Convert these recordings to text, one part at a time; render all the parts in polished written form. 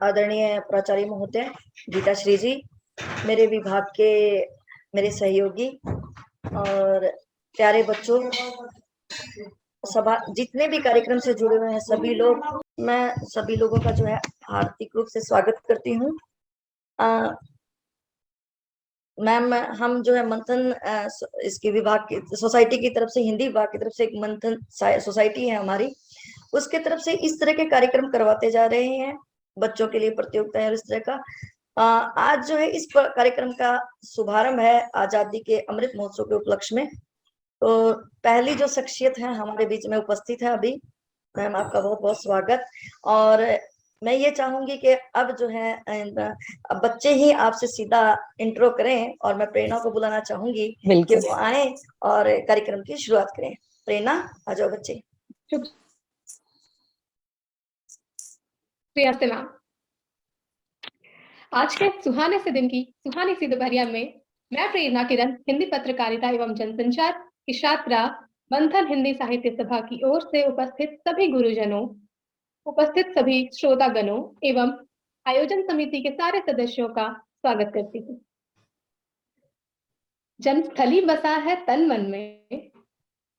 आदरणीय प्राचार्य महोदय गीता श्री जी, मेरे विभाग के मेरे सहयोगी और प्यारे बच्चों, सभा जितने भी कार्यक्रम से जुड़े हुए हैं सभी लोग, मैं सभी लोगों का जो है हार्दिक रूप से स्वागत करती हूँ। मैम, हम जो है मंथन इसके विभाग की सोसाइटी की तरफ से, हिंदी विभाग की तरफ से एक मंथन सोसाइटी है हमारी, उसके तरफ से इस तरह के कार्यक्रम करवाते जा रहे हैं बच्चों के लिए, प्रतियोगिता है और इस तरह का। आज जो है इस कार्यक्रम का शुभारंभ है आजादी के अमृत महोत्सव के उपलक्ष्य में। तो पहली जो शख्सियत है हमारे बीच में उपस्थित है अभी, मैम आपका बहुत बहुत स्वागत। और मैं ये चाहूंगी कि अब जो है अब बच्चे ही आपसे सीधा इंट्रो करें, और मैं प्रेरणा को बुलाना चाहूंगी कि वो आए और कार्यक्रम की शुरुआत करें। प्रेरणा, आ जाओ बच्चे। मैम, आज के सुहाने से दिन की सुहानी सी दोपहरिया में मैं प्रेरणा किरण, हिंदी पत्रकारिता एवं जनसंचार की छात्रा, मंथन हिंदी साहित्य सभा की ओर से उपस्थित सभी गुरुजनों, उपस्थित सभी श्रोतागणों एवं आयोजन समिति के सारे सदस्यों का स्वागत करती हूँ। जन्मस्थली बसा है तन मन में,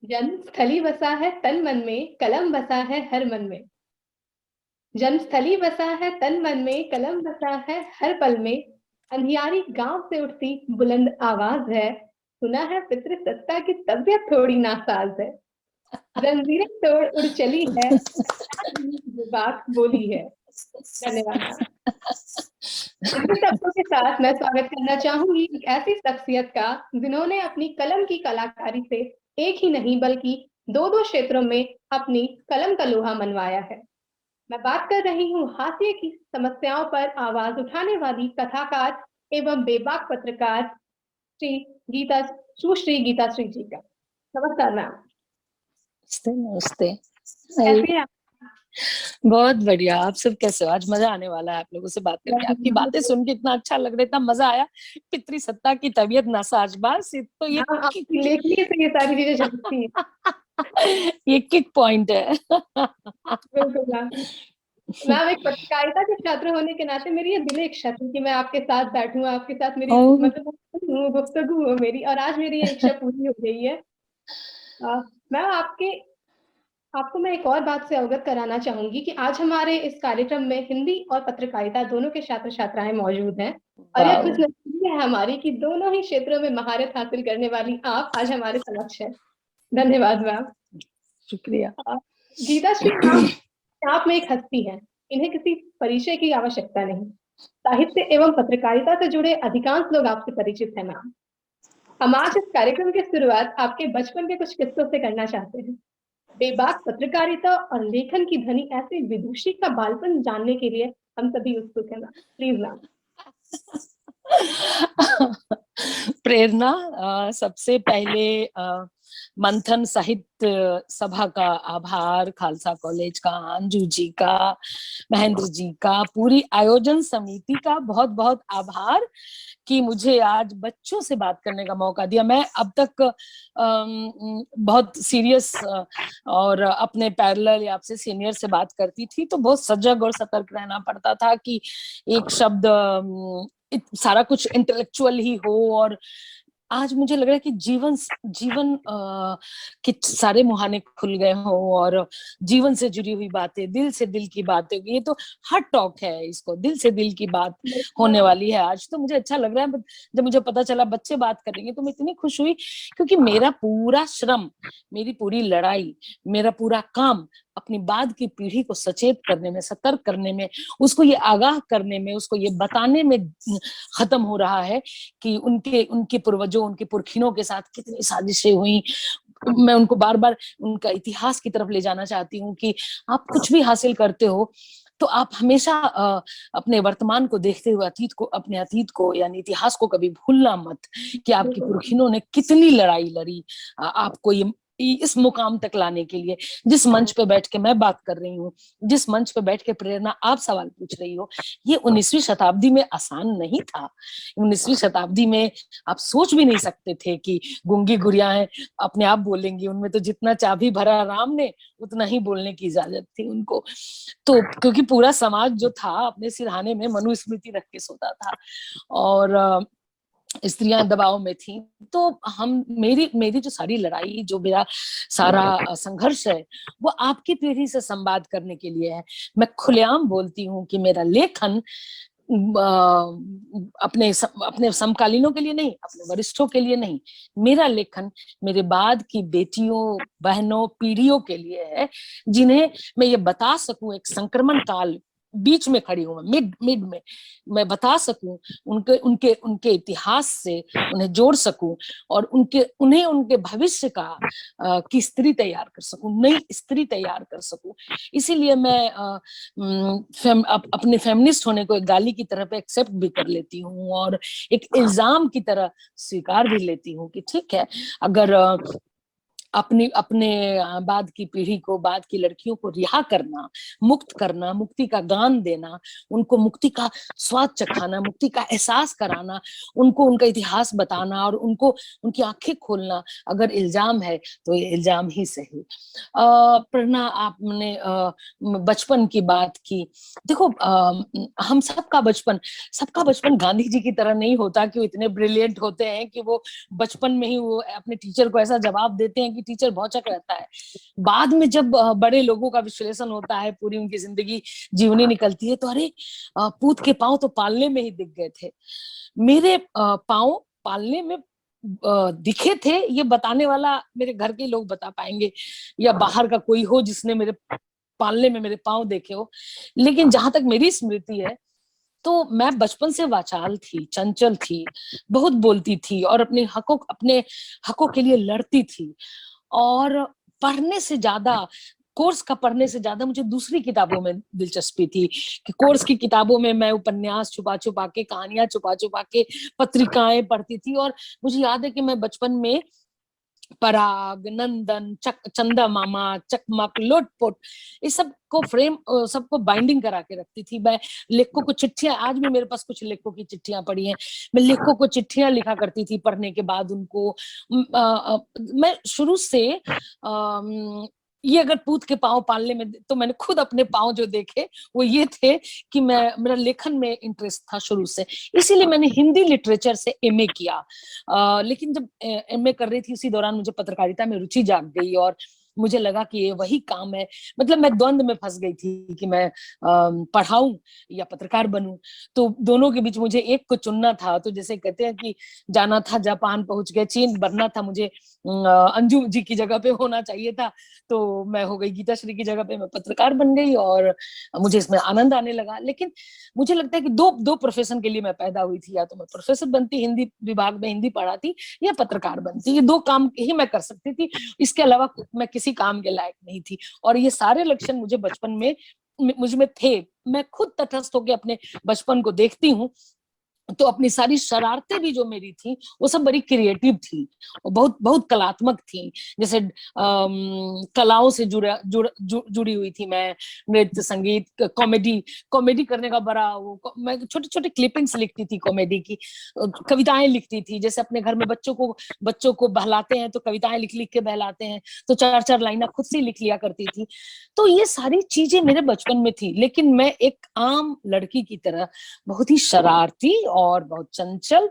जन्मस्थली बसा है तन मन में, कलम बसा है हर मन में। जन्मस्थली बसा है तन मन में, कलम बसा है हर पल में। अंधियारी गांव से उठती बुलंद आवाज है, सुना है पितृ सत्ता की तबीयत थोड़ी नासाज है। जंजीरें तोड़ उड़ चली है, बात बोली है। धन्यवाद। इन शब्दों के साथ मैं स्वागत करना चाहूंगी एक ऐसी शख्सियत का जिन्होंने अपनी कलम की कलाकारी से एक ही नहीं बल्कि दो दो क्षेत्रों में अपनी कलम का लोहा मनवाया है। मैं बात कर रही हूँ हाशिए की समस्याओं पर आवाज उठाने वाली कथाकार एवं बेबाक पत्रकार सुश्री गीता श्री जी का। नमस्कार मैम। नमस्ते। कैसे हैं आप? बहुत बढ़िया। आप सब कैसे हो? आज मजा आने वाला है आप लोगों से बात करके। आपकी बातें सुन के इतना अच्छा लग रहा है, इतना मजा आया। पितृ सत्ता की तबीयत नासाज, बस तो ये लेखनी से ये सारी चीजें झलकती हैं। ये किक पॉइंट है। बिल्कुल मैम, एक पत्रकारिता के छात्र होने के नाते मेरी ये दिल इच्छा थी कि मैं आपके साथ बैठूं, आपके साथ मेरी मतलब गुफ्तगू हो मेरी, और आज मेरी ये इच्छा पूरी हो गई है। मैम, आपको मैं एक और बात से अवगत कराना चाहूंगी कि आज हमारे इस कार्यक्रम में हिंदी और पत्रकारिता दोनों के छात्र छात्राएं मौजूद हैं, और यह खुशनसीबी है हमारी कि दोनों ही क्षेत्रों में महारत हासिल करने वाली आप आज हमारे समक्ष हैं। धन्यवाद मैम। शुक्रिया। गीता श्री मैम आप में एक हस्ती है, इन्हें किसी परिचय की आवश्यकता नहीं। साहित्य एवं पत्रकारिता से जुड़े अधिकांश लोग आपसे परिचित हैं मैम। हम आज इस कार्यक्रम की शुरुआत आपके बचपन के कुछ किस्सों से करना चाहते हैं। बेबाक पत्रकारिता और लेखन की धनी ऐसे विदुषी का बालपन जानने के लिए हम सभी उत्सुक हैं। Please ma'am. प्रेरणा, सबसे पहले मंथन साहित्य सभा का आभार, खालसा कॉलेज का, अंजू जी का, महेंद्र जी का, पूरी आयोजन समिति का बहुत बहुत आभार कि मुझे आज बच्चों से बात करने का मौका दिया। मैं अब तक बहुत सीरियस और अपने पैरेलल या आपसे सीनियर से बात करती थी तो बहुत सजग और सतर्क रहना पड़ता था कि एक शब्द सारा कुछ इंटेलेक्चुअल ही हो। और आज मुझे लग रहा है कि जीवन के सारे मुहाने खुल गए हो और जीवन से जुड़ी हुई बातें, दिल से दिल की बातें, ये तो हर टॉक है, इसको दिल से दिल की बात होने वाली है आज। तो मुझे अच्छा लग रहा है जब मुझे पता चला बच्चे बात करेंगे तो मैं इतनी खुश हुई, क्योंकि मेरा पूरा श्रम, मेरी पूरी लड़ाई, मेरा पूरा काम अपनी बाद की पीढ़ी को सचेत करने में, सतर्क करने में, उसको ये आगाह करने में, उसको ये बताने में खत्म हो रहा है कि उनके पूर्वजों, उनके पुरखिनों के साथ कितनी साजिशें हुई। मैं उनको बार बार उनका इतिहास की तरफ ले जाना चाहती हूँ कि आप कुछ भी हासिल करते हो तो आप हमेशा अपने वर्तमान को देखते हुए अपने अतीत को यानी इतिहास को कभी भूलना मत कि आपके पुरखिनों ने कितनी लड़ाई लड़ी आपको ये इस मुकाम तक लाने के लिए, जिस मंच पे बैठ के मैं बात कर रही हूँ, जिस मंच पे बैठ के प्रेरणा आप सवाल पूछ रही हो, ये 19वीं शताब्दी में आसान नहीं था। 19वीं शताब्दी में आप सोच भी नहीं सकते थे कि गूंगी गुड़ियाएं अपने आप बोलेंगी। उनमें तो जितना चाबी भरा राम ने, उतना ही बोलने की इजाजत थी उनको। तो क्योंकि पूरा समाज जो था अपने सिरहाने में मनुस्मृति रख के सोता था और स्त्रियां दबाव में थी। तो हम मेरी मेरी जो सारी लड़ाई, जो मेरा सारा संघर्ष है, वो आपकी पीढ़ी से संवाद करने के लिए है। मैं खुलेआम बोलती हूँ कि मेरा लेखन अपने समकालीनों के लिए नहीं, अपने वरिष्ठों के लिए नहीं, मेरा लेखन मेरे बाद की बेटियों, बहनों, पीढ़ियों के लिए है, जिन्हें मैं ये बता सकूं, एक संक्रमण काल बीच में खड़ी हूं, मिड में मैं बता सकूं, उनके उनके उनके इतिहास से उन्हें जोड़ सकूं और उन्हें उनके भविष्य की स्त्री तैयार कर सकूं, नई स्त्री तैयार कर सकूं। इसीलिए मैं अपने फेमिनिस्ट होने को एक गाली की तरह पे एक्सेप्ट भी कर लेती हूँ और एक इल्जाम की तरह स्वीकार भी लेती हूँ कि ठीक है, अगर अपने बाद की पीढ़ी को, बाद की लड़कियों को रिहा करना, मुक्त करना, मुक्ति का गान देना, उनको मुक्ति का स्वाद चखाना, मुक्ति का एहसास कराना, उनको उनका इतिहास बताना और उनको उनकी आंखें खोलना अगर इल्जाम है तो ये इल्जाम ही सही। प्रेरणा, आपने बचपन की बात की। देखो, हम सबका बचपन गांधी जी की तरह नहीं होता कि वो इतने ब्रिलियंट होते हैं कि वो बचपन में ही वो अपने टीचर को ऐसा जवाब देते हैं कि टीचर भौचक रहता है। बाद में जब बड़े लोगों का विश्लेषण होता है, पूरी उनकी जिंदगी जीवनी निकलती है, तो अरे पूत के पांव तो पालने में ही दिख गए थे। मेरे पांव पालने में दिखे थे, ये बताने वाला मेरे घर के लोग बता पाएंगे या बाहर का कोई हो जिसने मेरे पालने में मेरे पांव देखे हो। लेकिन जहां तक मेरी स्मृति है, तो मैं बचपन से वाचाल थी, चंचल थी, बहुत बोलती थी और अपने हकों के लिए लड़ती थी। और पढ़ने से ज्यादा, कोर्स का पढ़ने से ज्यादा मुझे दूसरी किताबों में दिलचस्पी थी कि कोर्स की किताबों में मैं उपन्यास छुपा छुपा के, कहानियां छुपा छुपा के, पत्रिकाएं पढ़ती थी। और मुझे याद है कि मैं बचपन में पराग, नंदन, चंदा मामा, चकमक, लोटपोट, इस सब को फ्रेम, सबको बाइंडिंग करा के रखती थी। मैं लेखकों को चिट्ठियां, आज भी मेरे पास कुछ लेखकों की चिट्ठियां पड़ी हैं, मैं लेखकों को चिट्ठियां लिखा करती थी पढ़ने के बाद उनको। मैं शुरू से ये अगर पूत के पांव पालने में, तो मैंने खुद अपने पांव जो देखे वो ये थे कि मेरा लेखन में इंटरेस्ट था शुरू से। इसीलिए मैंने हिंदी लिटरेचर से एमए किया। लेकिन जब एमए कर रही थी, उसी दौरान मुझे पत्रकारिता में रुचि जाग गई और मुझे लगा कि ये वही काम है। मतलब मैं द्वंद में फंस गई थी कि मैं पढ़ाऊं या पत्रकार बनूं, तो दोनों के बीच मुझे एक को चुनना था। तो जैसे कहते हैं कि जाना था जापान पहुंच गए चीन, बनना था मुझे अंजू जी की जगह पे होना चाहिए था, तो मैं हो गई गीता श्री की जगह पे, मैं पत्रकार बन गई और मुझे इसमें आनंद आने लगा। लेकिन मुझे लगता है कि दो प्रोफेशन के लिए मैं पैदा हुई थी, या तो मैं प्रोफेसर बनती, हिंदी विभाग में हिंदी पढ़ाती, या पत्रकार बनती। ये दो काम ही मैं कर सकती थी, इसके अलावा मैं किसी काम के लायक नहीं थी। और ये सारे लक्षण मुझे बचपन में मुझ में थे। मैं खुद तटस्थ होकर अपने बचपन को देखती हूँ, तो अपनी सारी शरारतें भी जो मेरी थी वो सब बड़ी क्रिएटिव थी, बहुत बहुत कलात्मक थी। जैसे कलाओं से जुड़ी हुई थी मैं, नृत्य, संगीत, कॉमेडी करने का बड़ा वो, मैं छोटे छोटे क्लिपिंग्स लिखती थी कॉमेडी की, कविताएं लिखती थी। जैसे अपने घर में बच्चों को बहलाते हैं तो कविताएं लिख लिख के बहलाते हैं, तो 4-4 लाइनें खुद से लिख लिया करती थी। तो ये सारी चीजें मेरे बचपन में थी। लेकिन मैं एक आम लड़की की तरह बहुत ही शरारती और बहुत चंचल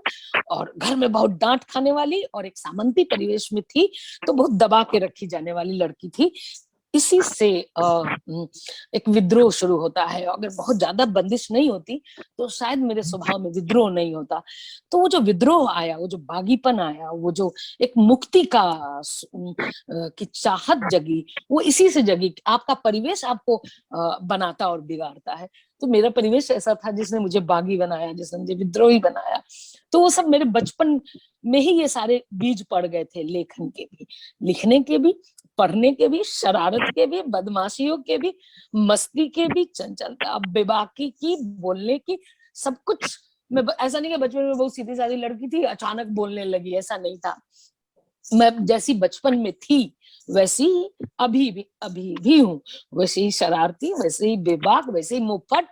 और घर में बहुत डांट खाने वाली और एक सामंती परिवेश में थी, तो बहुत दबा के रखी जाने वाली लड़की थी। इसी से एक विद्रोह शुरू होता है। अगर बहुत ज्यादा बंदिश नहीं होती तो शायद मेरे स्वभाव में विद्रोह नहीं होता। तो वो जो विद्रोह आया, वो जो बागीपन आया, वो जो एक मुक्ति की चाहत जगी, वो इसी से जगी। आपका परिवेश आपको बनाता और बिगाड़ता है। तो मेरा परिवेश ऐसा था जिसने मुझे बागी बनाया, जिसने मुझे विद्रोही बनाया। तो वो सब मेरे बचपन में ही ये सारे बीज पड़ गए थे, लेखन के भी, लिखने के भी, पढ़ने के भी, शरारत के भी, बदमाशियों के भी, मस्ती के भी, चंचलता, बेबाकी की, बोलने की, सब कुछ। मैं ऐसा नहीं कि बचपन में बहुत सीधी सादी लड़की थी, अचानक बोलने लगी, ऐसा नहीं था। मैं जैसी बचपन में थी वैसी ही अभी भी हूँ, वैसे ही शरारती, वैसे ही बेबाक, वैसे ही मुफ्फट,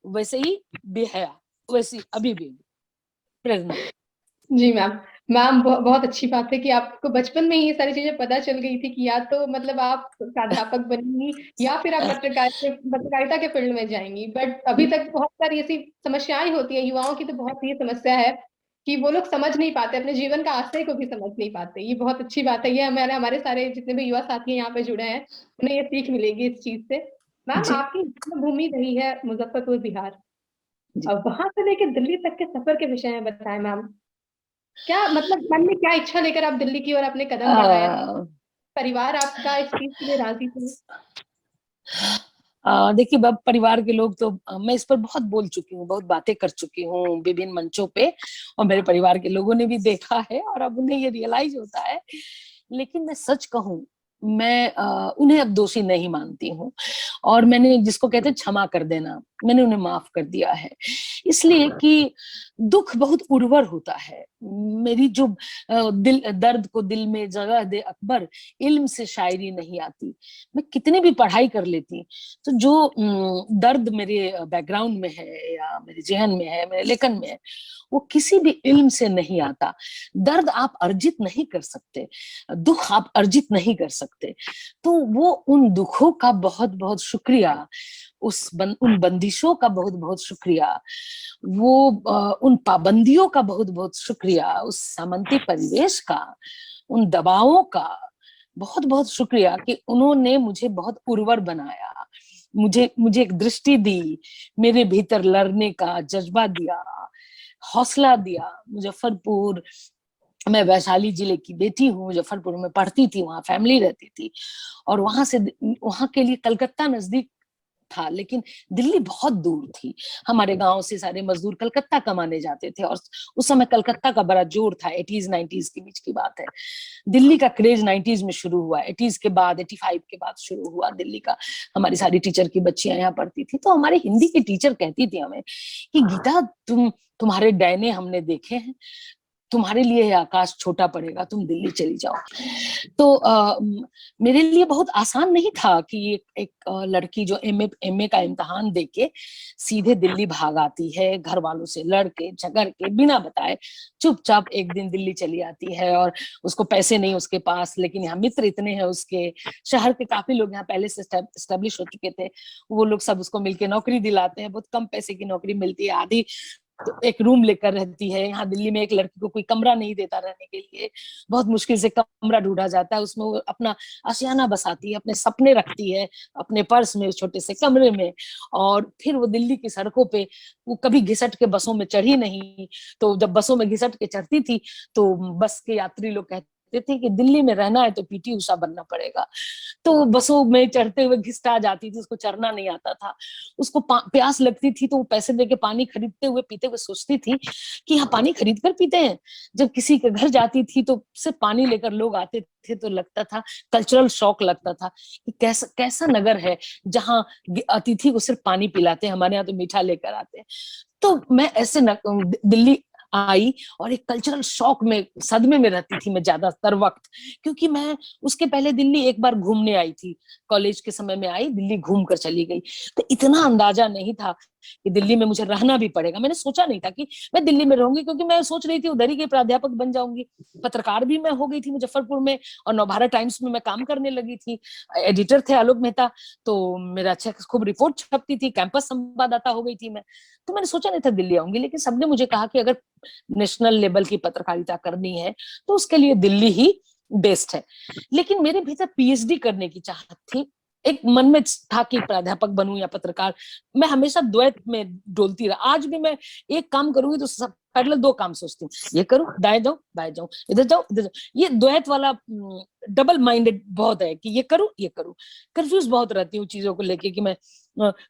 वैसे ही बेहया, वैसी अभी भी प्रेरणा। जी मैम। मैम बहुत अच्छी बात है कि आपको बचपन में ही ये सारी चीजें पता चल गई थी कि या तो मतलब आप प्राध्यापक बनेंगी या फिर आप पत्रकारिता के फील्ड में जाएंगी। बट अभी तक बहुत सारी ऐसी समस्याएं होती है, युवाओं की तो बहुत ये समस्या है कि वो लोग समझ नहीं पाते, अपने जीवन का आशय को भी समझ नहीं पाते। ये बहुत अच्छी बात है, ये हमारे हमारे सारे जितने भी युवा साथी यहाँ पे जुड़े हैं उन्हें ये सीख मिलेगी इस चीज से। मैम जी आपकी जन्मभूमि रही है मुजफ्फरपुर बिहार, जी। अब वहां से लेकर दिल्ली तक के सफर के विषय में बताएं मैम। क्या मतलब मन में क्या इच्छा लेकर आप दिल्ली की ओर अपने कदम बढ़ाया, अ, परिवार आपका इस चीज के लिए राजी थे? देखिए परिवार के लोग तो मैं इस पर बहुत बोल चुकी हूँ, बहुत बातें कर चुकी हूँ विभिन्न मंचों पे, और मेरे परिवार के लोगों ने भी देखा है और अब उन्हें ये रियलाइज होता है। लेकिन मैं सच कहूँ, मैं उन्हें अब दोषी नहीं मानती हूँ, और मैंने जिसको कहते हैं क्षमा कर देना, मैंने उन्हें माफ कर दिया है। इसलिए कि दुख बहुत उर्वर होता है। मेरी जो दिल दर्द को दिल में जगह दे अकबर, इल्म से शायरी नहीं आती। मैं कितनी भी पढ़ाई कर लेती, तो जो दर्द मेरे बैकग्राउंड में है या मेरे जहन में है, मेरे लेखन में है, वो किसी भी इल्म से नहीं आता। दर्द आप अर्जित नहीं कर सकते, दुख आप अर्जित नहीं कर सकते। तो वो उन दुखों का बहुत बहुत शुक्रिया, उन बंदिशों का बहुत बहुत शुक्रिया, वो उन पाबंदियों का बहुत बहुत शुक्रिया, उस सामंती परिवेश का, उन दबावों का बहुत बहुत शुक्रिया कि उन्होंने मुझे बहुत उर्वर बनाया, मुझे मुझे एक दृष्टि दी, मेरे भीतर लड़ने का जज्बा दिया, हौसला दिया। मुजफ्फरपुर, मैं वैशाली जिले की बेटी हूँ, मुजफ्फरपुर में पढ़ती थी, वहां फैमिली रहती थी, और वहां के लिए कलकत्ता नजदीक था, लेकिन दिल्ली बहुत दूर थी। हमारे गांव से सारे मजदूर कलकत्ता कमाने जाते थे, और उस समय कलकत्ता का बड़ा जोर था। 80s 90s के बीच की बात है। दिल्ली का क्रेज 90s में शुरू हुआ, 80s के बाद 85 के बाद शुरू हुआ दिल्ली का। हमारी सारी टीचर की बच्चियां यहाँ पढ़ती थी, तो हमारे हिंदी की टीचर कहती थी हमें कि गीता, तुम्हारे डैने हमने देखे हैं, तुम्हारे लिए ये आकाश छोटा पड़ेगा, तुम दिल्ली चली जाओ। तो मेरे लिए बहुत आसान नहीं था कि एक लड़की जो एमए का इम्तिहान देके सीधे दिल्ली भाग आती है, घर वालों से लड़ के झगड़ के बिना बताए चुपचाप एक दिन दिल्ली चली आती है, और उसको पैसे नहीं उसके पास, लेकिन यहाँ मित्र इतने हैं उसके, शहर के काफी लोग यहाँ पहले से एस्टेब्लिश हो चुके थे, वो लोग सब उसको मिलके नौकरी दिलाते हैं। बहुत कम पैसे की नौकरी मिलती है, आधी तो एक रूम लेकर रहती है। यहाँ दिल्ली में एक लड़की को कोई कमरा नहीं देता रहने के लिए, बहुत मुश्किल से कमरा ढूंढा जाता है, उसमें वो अपना आशियाना बसाती है, अपने सपने रखती है अपने पर्स में, छोटे से कमरे में। और फिर वो दिल्ली की सड़कों पे, वो कभी घिसट के बसों में चढ़ी नहीं, तो जब बसों में घिसट के चढ़ती थी तो बस के यात्री लोग कहते थे कि दिल्ली में रहना है तो पीटी उषा बनना पड़ेगा। तो बसों में चढ़ते हुए घिसटा जाती थी, उसको चढ़ना नहीं आता था, उसको प्यास लगती थी तो वो पैसे देके पानी खरीदते हुए पीते हुए सोचती थी कि यहाँ पानी खरीद कर पीते हैं। जब किसी के घर जाती थी तो सिर्फ पानी लेकर लोग आते थे, तो लगता था, कल्चरल शॉक लगता था कि कैसा कैसा नगर है जहाँ अतिथि को सिर्फ पानी पिलाते हैं, हमारे यहाँ तो मीठा लेकर आते हैं। तो मैं ऐसे दिल्ली आई और एक कल्चरल शॉक में, सदमे में रहती थी मैं ज्यादातर वक्त, क्योंकि मैं उसके पहले दिल्ली एक बार घूमने आई थी, कॉलेज के समय में आई, दिल्ली घूम कर चली गई। तो इतना अंदाजा नहीं था कि दिल्ली में मुझे रहना भी पड़ेगा। मैंने सोचा नहीं था कि मैं दिल्ली में रहूंगी, क्योंकि मैं सोच रही थी उधर ही के प्राध्यापक बन जाऊंगी। पत्रकार भी मैं हो गई थी मुजफ्फरपुर में, और नवभारत टाइम्स में मैं काम करने लगी थी, एडिटर थे आलोक मेहता, तो मेरा अच्छा खूब रिपोर्ट छपती थी, कैंपस संवाददाता हो गई थी मैं। तो मैंने सोचा नहीं था दिल्ली आऊंगी, लेकिन सबने मुझे कहा कि अगर नेशनल लेवल की पत्रकारिता करनी है तो उसके लिए दिल्ली ही बेस्ट है। लेकिन मेरे भीतर पीएचडी करने की चाहत थी, एक मन में था कि प्राध्यापक बनूं या पत्रकार। मैं हमेशा द्वैत में डोलती रहा। आज भी मैं एक काम करूंगी तो सब पैरेलल दो काम सोचती हूँ, ये करूं, दाएं जाऊं बाएं जाऊं, इधर जाऊं इधर जाऊं। ये द्वैत वाला डबल माइंडेड बहुत है कि ये करूं, कंफ्यूज बहुत रहती हूँ चीजों को लेके कि मैं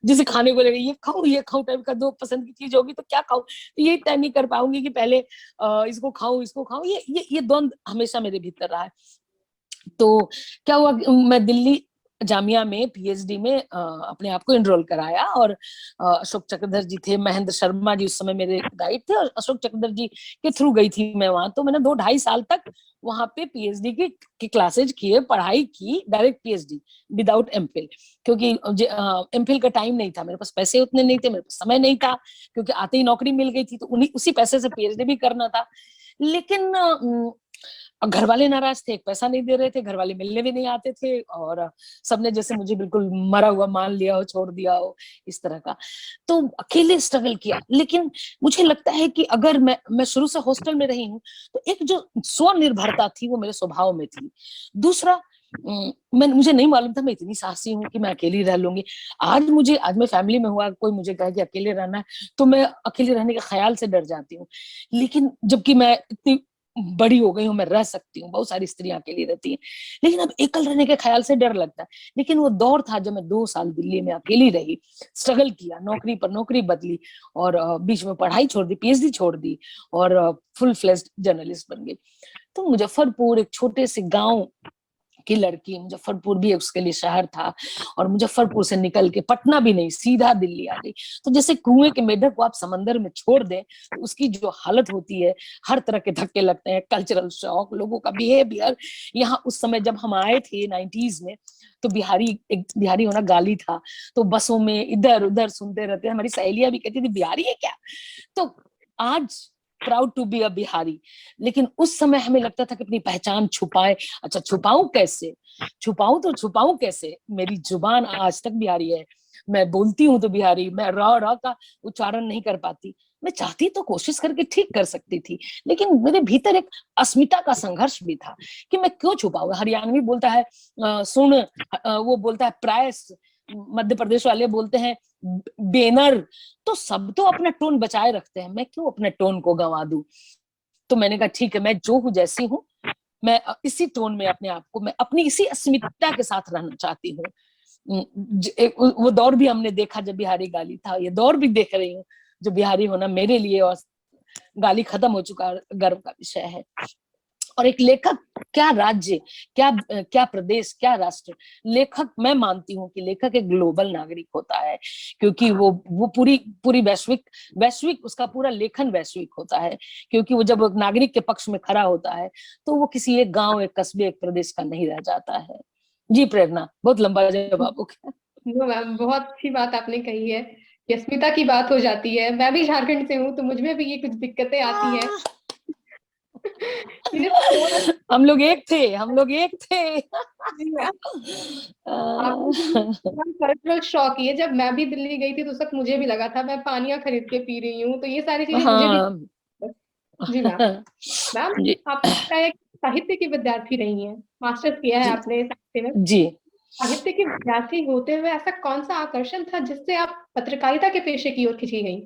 जैसे खाने को लेके ये खाऊं टाइप का, दो पसंद की चीज होगी तो क्या खाऊं, तो ये तय नहीं कर पाऊंगी कि पहले इसको खाऊं। ये द्वंद हमेशा मेरे भीतर रहा है। तो क्या हुआ, मैं दिल्ली जामिया में पीएचडी में अपने आप को एनरोल कराया। और अशोक चक्रधर जी थे, महेंद्र शर्मा जी उस समय मेरे गाइड थे, और अशोक चक्रधर जी के थ्रू गई थी मैं वहां। तो मैंने 2-2.5 साल तक वहां पे पीएचडी की क्लासेज किए, पढ़ाई की, डायरेक्ट पीएचडी विदाउट एमफिल, क्योंकि एमफिल का टाइम नहीं था, मेरे पास पैसे उतने नहीं थे, मेरे पास समय नहीं था, क्योंकि आते ही नौकरी मिल गई थी, तो उसी पैसे से पीएचडी भी करना था। लेकिन घर वाले नाराज थे, एक पैसा नहीं दे रहे थे, घर वाले मिलने भी नहीं आते थे, और सबने जैसे मुझे बिल्कुल मरा हुआ मान लिया हो, छोड़ दिया हो, इस तरह का। तो अकेले स्ट्रगल किया। लेकिन मुझे लगता है कि अगर मैं शुरू से हॉस्टल में रही हूँ, तो एक जो स्वनिर्भरता थी वो मेरे स्वभाव में थी। दूसरा, मुझे नहीं मालूम था मैं इतनी साहसी हूँ कि मैं अकेली रह लूंगी। आज मैं फैमिली में हुआ, कोई मुझे कहे कि अकेले रहना है, तो मैं अकेले रहने के ख्याल से डर जाती हूँ। लेकिन जबकि मैं इतनी बड़ी हो गई हूँ, मैं रह सकती हूँ, बहुत सारी स्त्रियां अकेली रहती हैं, लेकिन अब एकल रहने के ख्याल से डर लगता है। लेकिन वो दौर था जब मैं 2 साल दिल्ली में अकेली रही, स्ट्रगल किया, नौकरी पर नौकरी बदली, और बीच में पढ़ाई छोड़ दी, पीएचडी छोड़ दी, और फुल फ्लेज्ड जर्नलिस्ट बन गई। तो मुजफ्फरपुर, एक छोटे से गांव की लड़की, मुजफ्फरपुर भी उसके लिए शहर था, और मुजफ्फरपुर से निकल के पटना भी नहीं, सीधा दिल्ली आ गई। तो जैसे कुएं के मेढक को आप समंदर में छोड़ दें, तो उसकी जो हालत होती है, हर तरह के धक्के लगते हैं, कल्चरल शॉक, लोगों का बिहेवियर। यहाँ उस समय जब हम आए थे 90s में, तो एक बिहारी होना गाली था, तो बसों में इधर उधर सुनते रहते, हमारी सहेलियां भी कहती थी बिहारी है क्या। तो आज proud to be a Bihari, लेकिन उस समय हमें लगता था कि अपनी पहचान छुपाएं। अच्छा, छुपाऊं कैसे, मेरी जुबान आज तक बिहारी है, मैं बोलती हूँ तो बिहारी, मैं र का उच्चारण नहीं कर पाती। मैं चाहती तो कोशिश करके ठीक कर सकती थी, लेकिन मेरे भीतर एक अस्मिता का संघर्ष भी था कि मैं क्यों छुपाऊं। हरियाणवी बोलता है सुन, वो बोलता है प्रायस, मध्य प्रदेश वाले बोलते हैं बेनर। तो सब तो अपना टोन बचाए रखते हैं, मैं क्यों अपने टोन को गंवा दूं। तो मैंने कहा ठीक है, मैं जो हूँ, जैसी हूँ, मैं इसी टोन में अपने आप को, मैं अपनी इसी अस्मिता के साथ रहना चाहती हूँ। वो दौर भी हमने देखा जब बिहारी गाली था, ये दौर भी देख रही हूँ जो बिहारी होना मेरे लिए, और गाली खत्म हो चुका, गर्व का विषय है। और एक लेखक, क्या राज्य, क्या प्रदेश, क्या राष्ट्र, लेखक, मैं मानती हूँ कि लेखक एक ग्लोबल नागरिक होता है, क्योंकि वो पूरी वैश्विक उसका पूरा लेखन वैश्विक होता है, क्योंकि वो जब नागरिक के पक्ष में खड़ा होता है, तो वो किसी एक गांव, एक कस्बे, एक प्रदेश का नहीं रह जाता है। जी प्रेरणा, बहुत लंबा जवाब हो गया। मैम, बहुत अच्छी बात आपने कही है। अस्मिता की बात हो जाती है, मैं भी झारखंड से हूँ, तो मुझ में भी ये कुछ दिक्कतें आती हैं। हम लोग एक थे। कल्चरल शॉक, ये जब मैं भी दिल्ली गई थी तो उस वक्त मुझे भी लगा था मैं पानियां खरीद के पी रही हूँ, तो ये सारी चीजें मुझे भी। हाँ जी मैम। मैम, आपने बताया कि साहित्य की विद्यार्थी रही हैं, मास्टर्स किया है आपने साहित्य में। जी, साहित्य के विद्यार्थी होते हुए ऐसा कौन सा आकर्षण था जिससे आप पत्रकारिता के पेशे की ओर खिंची गई?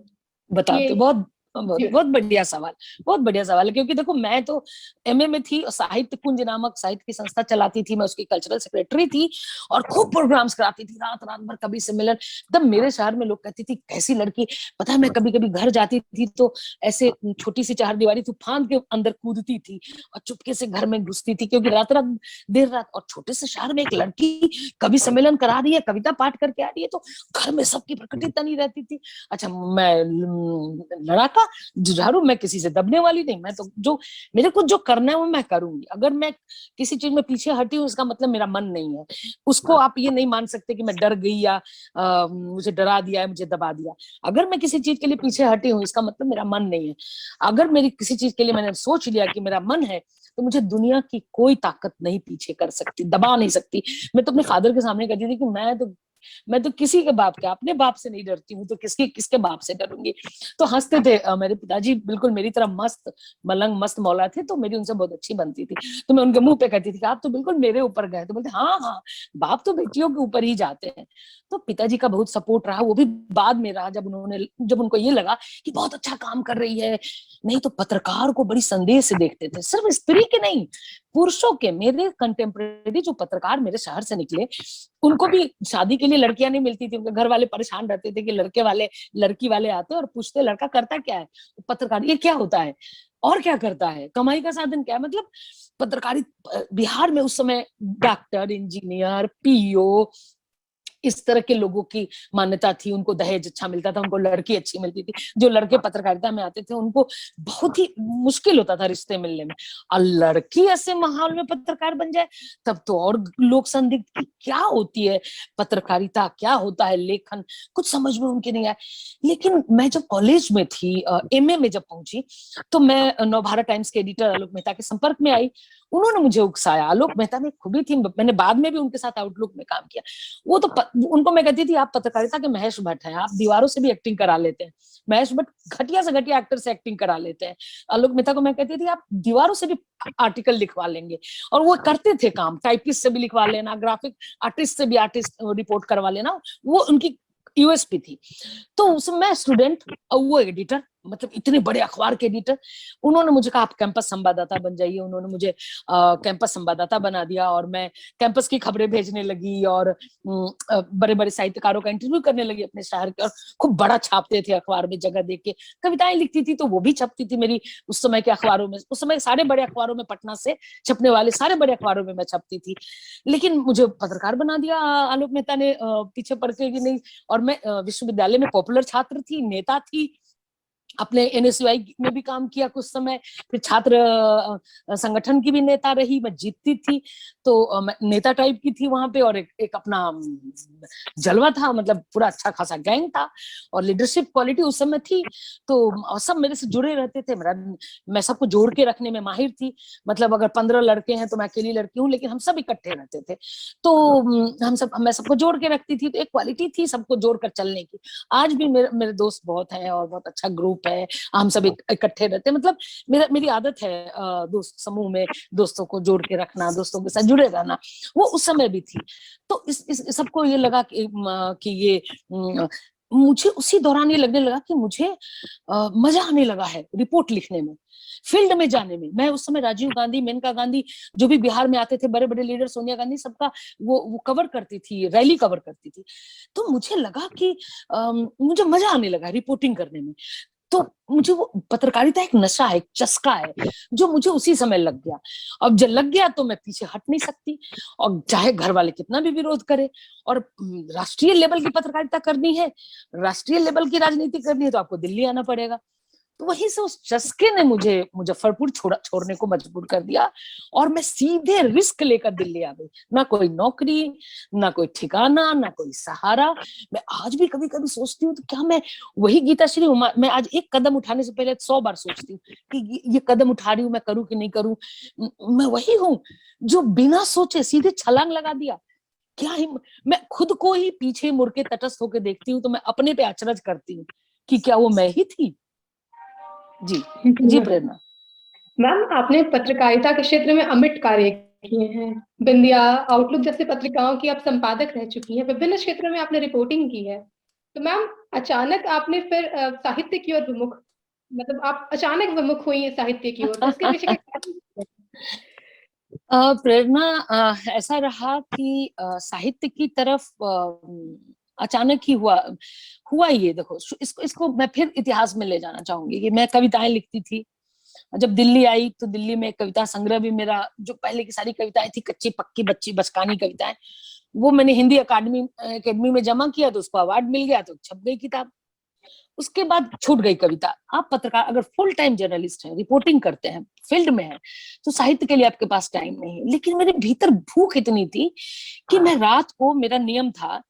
बताते, बहुत बढ़िया सवाल है, क्योंकि देखो मैं तो एमए में थी, और साहित्य कुंज नामक साहित्य की संस्था चलाती थी, मैं उसकी कल्चरल सेक्रेटरी थी, और खूब प्रोग्राम्स कराती थी, रात भर कभी सम्मेलन। तब मेरे शहर में लोग कहते थे कैसी लड़की। पता है, मैं कभी कभी घर जाती थी तो ऐसे छोटी सी चारदीवारी तूफान के अंदर कूदती थी, और चुपके से घर में घुसती थी, क्योंकि देर रात, और छोटे से शहर में एक लड़की कभी सम्मेलन करा रही है, कविता पाठ करके आ रही है, तो घर में सबकी प्रकटिता नहीं रहती थी। अच्छा, मैं लड़ाका जुझारू, मैं किसी से दबने वाली नहीं, मैं तो जो मेरे को जो करना है वो मैं करूंगी। अगर मैं किसी चीज में पीछे हटी हूँ, इसका मतलब मेरा मन नहीं है। उसको आप ये नहीं मान सकते कि मैं डर गई या मुझे डरा दिया है, मुझे दबा दिया। अगर मैं किसी चीज के लिए पीछे हटी हूँ, इसका मतलब मेरा मन नहीं है। अगर मेरी किसी चीज के लिए मैंने सोच लिया कि मेरा मन है, तो मुझे दुनिया की कोई ताकत नहीं पीछे कर सकती, दबा नहीं सकती। मैं तो अपने फादर के सामने कहती थी कि मैं तो किसी के बाप के, अपने बाप से नहीं डरती हूँ, तो किसके बाप से डरूंगी। तो हंसते थे मेरे पिताजी, बिल्कुल मेरी तरह मस्त मलंग, मस्त मौला थे, तो मेरी उनसे बहुत अच्छी बनती थी। तो मैं उनके मुंह पे कहती थी कि आप तो बिल्कुल मेरे ऊपर गए। तो बोलते हाँ हाँ, बाप तो बेटियों के ऊपर ही जाते हैं। तो पिताजी का बहुत सपोर्ट रहा, वो भी बाद में रहा, जब उनको ये लगा कि बहुत अच्छा काम कर रही है। नहीं तो पत्रकार को बड़ी संदेह से देखते थे, सिर्फ स्त्री के नहीं, पुरुषों के, मेरे कंटेम्प्रेरी जो पत्रकार मेरे शहर से निकले, उनको भी शादी के लिए लड़कियां नहीं मिलती थी। उनके घर वाले परेशान रहते थे कि लड़की वाले आते और पूछते लड़का करता क्या है, पत्रकार ये क्या होता है और क्या करता है, कमाई का साधन क्या है। मतलब पत्रकारी बिहार में उस समय डॉक्टर, इंजीनियर, पीओ, इस तरह के लोगों की मान्यता थी। उनको दहेज अच्छा मिलता था, उनको लड़की अच्छी मिलती थी। जो लड़के पत्रकारिता में आते थे उनको बहुत ही मुश्किल होता था रिश्ते मिलने में, और लड़की ऐसे माहौल में पत्रकार बन जाए तब तो और लोग संदिग्ध की क्या होती है पत्रकारिता, क्या होता है लेखन, कुछ समझ में उनके नहीं आया। लेकिन मैं जब कॉलेज में थी, एमए में जब पहुंची, तो मैं नवभारत टाइम्स के एडिटर आलोक मेहता के संपर्क में आई। उन्होंने मुझे उकसाया। आलोक मेहता में खूबी थी, मैंने बाद में भी उनके साथ आउटलुक में काम किया। वो तो उनको मैं कहती थी आप पत्रकारिता के महेश भट्ट हैं, आप दीवारों से भी एक्टिंग करा लेते हैं। महेश भट्ट घटिया से घटिया एक्टर से एक्टिंग करा लेते हैं। आलोक मेहता को मैं कहती थी आप दीवारों से भी आर्टिकल लिखवा लेंगे, और वो करते थे काम। टाइपिस्ट से भी लिखवा लेना, ग्राफिक आर्टिस्ट से भी आर्टिस्ट रिपोर्ट करवा लेना, वो उनकी यूएसपी थी। तो उसमें मैं स्टूडेंट और वो एडिटर, मतलब इतने बड़े अखबार के एडिटर। उन्होंने मुझे कहा आप कैंपस संवाददाता बन जाइए। उन्होंने मुझे कैंपस संवाददाता बना दिया, और मैं कैंपस की खबरें भेजने लगी, और बड़े बड़े साहित्यकारों का इंटरव्यू करने लगी अपने शहर के, और खूब बड़ा छापते थे अखबार में, जगह देख के। कविताएं लिखती थी तो वो भी छपती थी मेरी उस समय के अखबारों में। उस समय सारे बड़े अखबारों में, पटना से छपने वाले सारे बड़े अखबारों में मैं छपती थी। लेकिन मुझे पत्रकार बना दिया आलोक मेहता ने, पीछे पड़ के कि नहीं। और मैं विश्वविद्यालय में पॉपुलर छात्र थी, नेता थी, अपने एनएसयूआई में भी काम किया कुछ समय, फिर छात्र संगठन की भी नेता रही, मैं जीतती थी तो मैं नेता टाइप की थी वहां पे। और एक अपना जलवा था, मतलब पूरा अच्छा खासा गैंग था, और लीडरशिप क्वालिटी उस समय थी। तो सब मेरे से जुड़े रहते थे। मैं सबको जोड़ के रखने में माहिर थी। मतलब अगर 15 लड़के हैं तो मैं अकेली लड़की हूँ, लेकिन हम सब इकट्ठे रहते थे। तो मैं सबको जोड़ के रखती थी। तो एक क्वालिटी थी सबको जोड़कर चलने की। आज भी मेरे दोस्त बहुत हैं, और बहुत अच्छा ग्रुप है, हम सब इकट्ठे रहते हैं। मतलब मेरी आदत है दोस्त समूह में दोस्तों को जोड़ के रखना, दोस्तों के साथ जुड़े रहना। वो उस समय भी थी। तो इस सबको ये लगा कि ये मुझे उसी दौरान ये लगने लगा कि मुझे मजा आने लगा है रिपोर्ट लिखने में, फील्ड में जाने में। मैं उस समय राजीव गांधी, मेनका गांधी, जो भी बिहार में आते थे बड़े बड़े लीडर, सोनिया गांधी, सबका वो कवर करती थी, रैली कवर करती थी। तो मुझे लगा कि मुझे मजा आने लगा रिपोर्टिंग करने में। तो मुझे वो पत्रकारिता एक नशा है, एक चस्का है, जो मुझे उसी समय लग गया। अब जब लग गया तो मैं पीछे हट नहीं सकती, और चाहे घर वाले कितना भी विरोध करे। और राष्ट्रीय लेवल की पत्रकारिता करनी है, राष्ट्रीय लेवल की राजनीति करनी है, तो आपको दिल्ली आना पड़ेगा। तो वहीं से उस चस्के ने मुझे मुजफ्फरपुर छोड़ने को मजबूर कर दिया, और मैं सीधे रिस्क लेकर दिल्ली आ गई। ना कोई नौकरी, ना कोई ठिकाना, ना कोई सहारा। मैं आज भी कभी कभी सोचती हूँ तो क्या मैं वही गीताश्री हूँ? मैं आज एक कदम उठाने से पहले 100 बार सोचती हूँ कि ये कदम उठा रही हूँ, मैं करूँ कि नहीं करूँ। मैं वही हूँ जो बिना सोचे सीधे छलांग लगा दिया। क्या ही, मैं खुद को ही पीछे मुड़ के तटस्थ होकर देखती हूँ तो मैं अपने पे अचरज करती हूँ कि क्या वो मैं ही थी। जी जी प्रेरणा। मैम, आपने पत्रकारिता के क्षेत्र में अमिट कार्य किए हैं। बिंदिया, आउटलुक जैसे पत्रिकाओं की आप संपादक रह चुकी हैं, विभिन्न क्षेत्रों में आपने रिपोर्टिंग की है। तो मैम, अचानक आपने फिर साहित्य की ओर विमुख, मतलब आप अचानक विमुख हुई है साहित्य की ओर, तो इसके पीछे क्या कारण है? प्रेरणा, ऐसा रहा कि साहित्य की तरफ अचानक ही हुआ ये। देखो, इसको मैं फिर इतिहास में ले जाना चाहूंगी कि मैं कविताएं लिखती थी। जब दिल्ली आई तो दिल्ली में कविता संग्रह भी मेरा, जो पहले की सारी कविताएं थी, कच्ची पक्की बच्ची बचकानी कविताएं, वो मैंने हिंदी अकादमी में जमा किया, तो उसको अवार्ड मिल गया, तो छप गई किताब। उसके बाद छूट गई कविता। आप पत्रकार अगर फुल टाइम जर्नलिस्ट हैं, रिपोर्टिंग करते हैं, फील्ड में हैं, तो साहित्य के लिए आपके पास टाइम नहीं है। लेकिन मेरे भीतर भूख इतनी थी कि मैं रात को, मेरा नियम था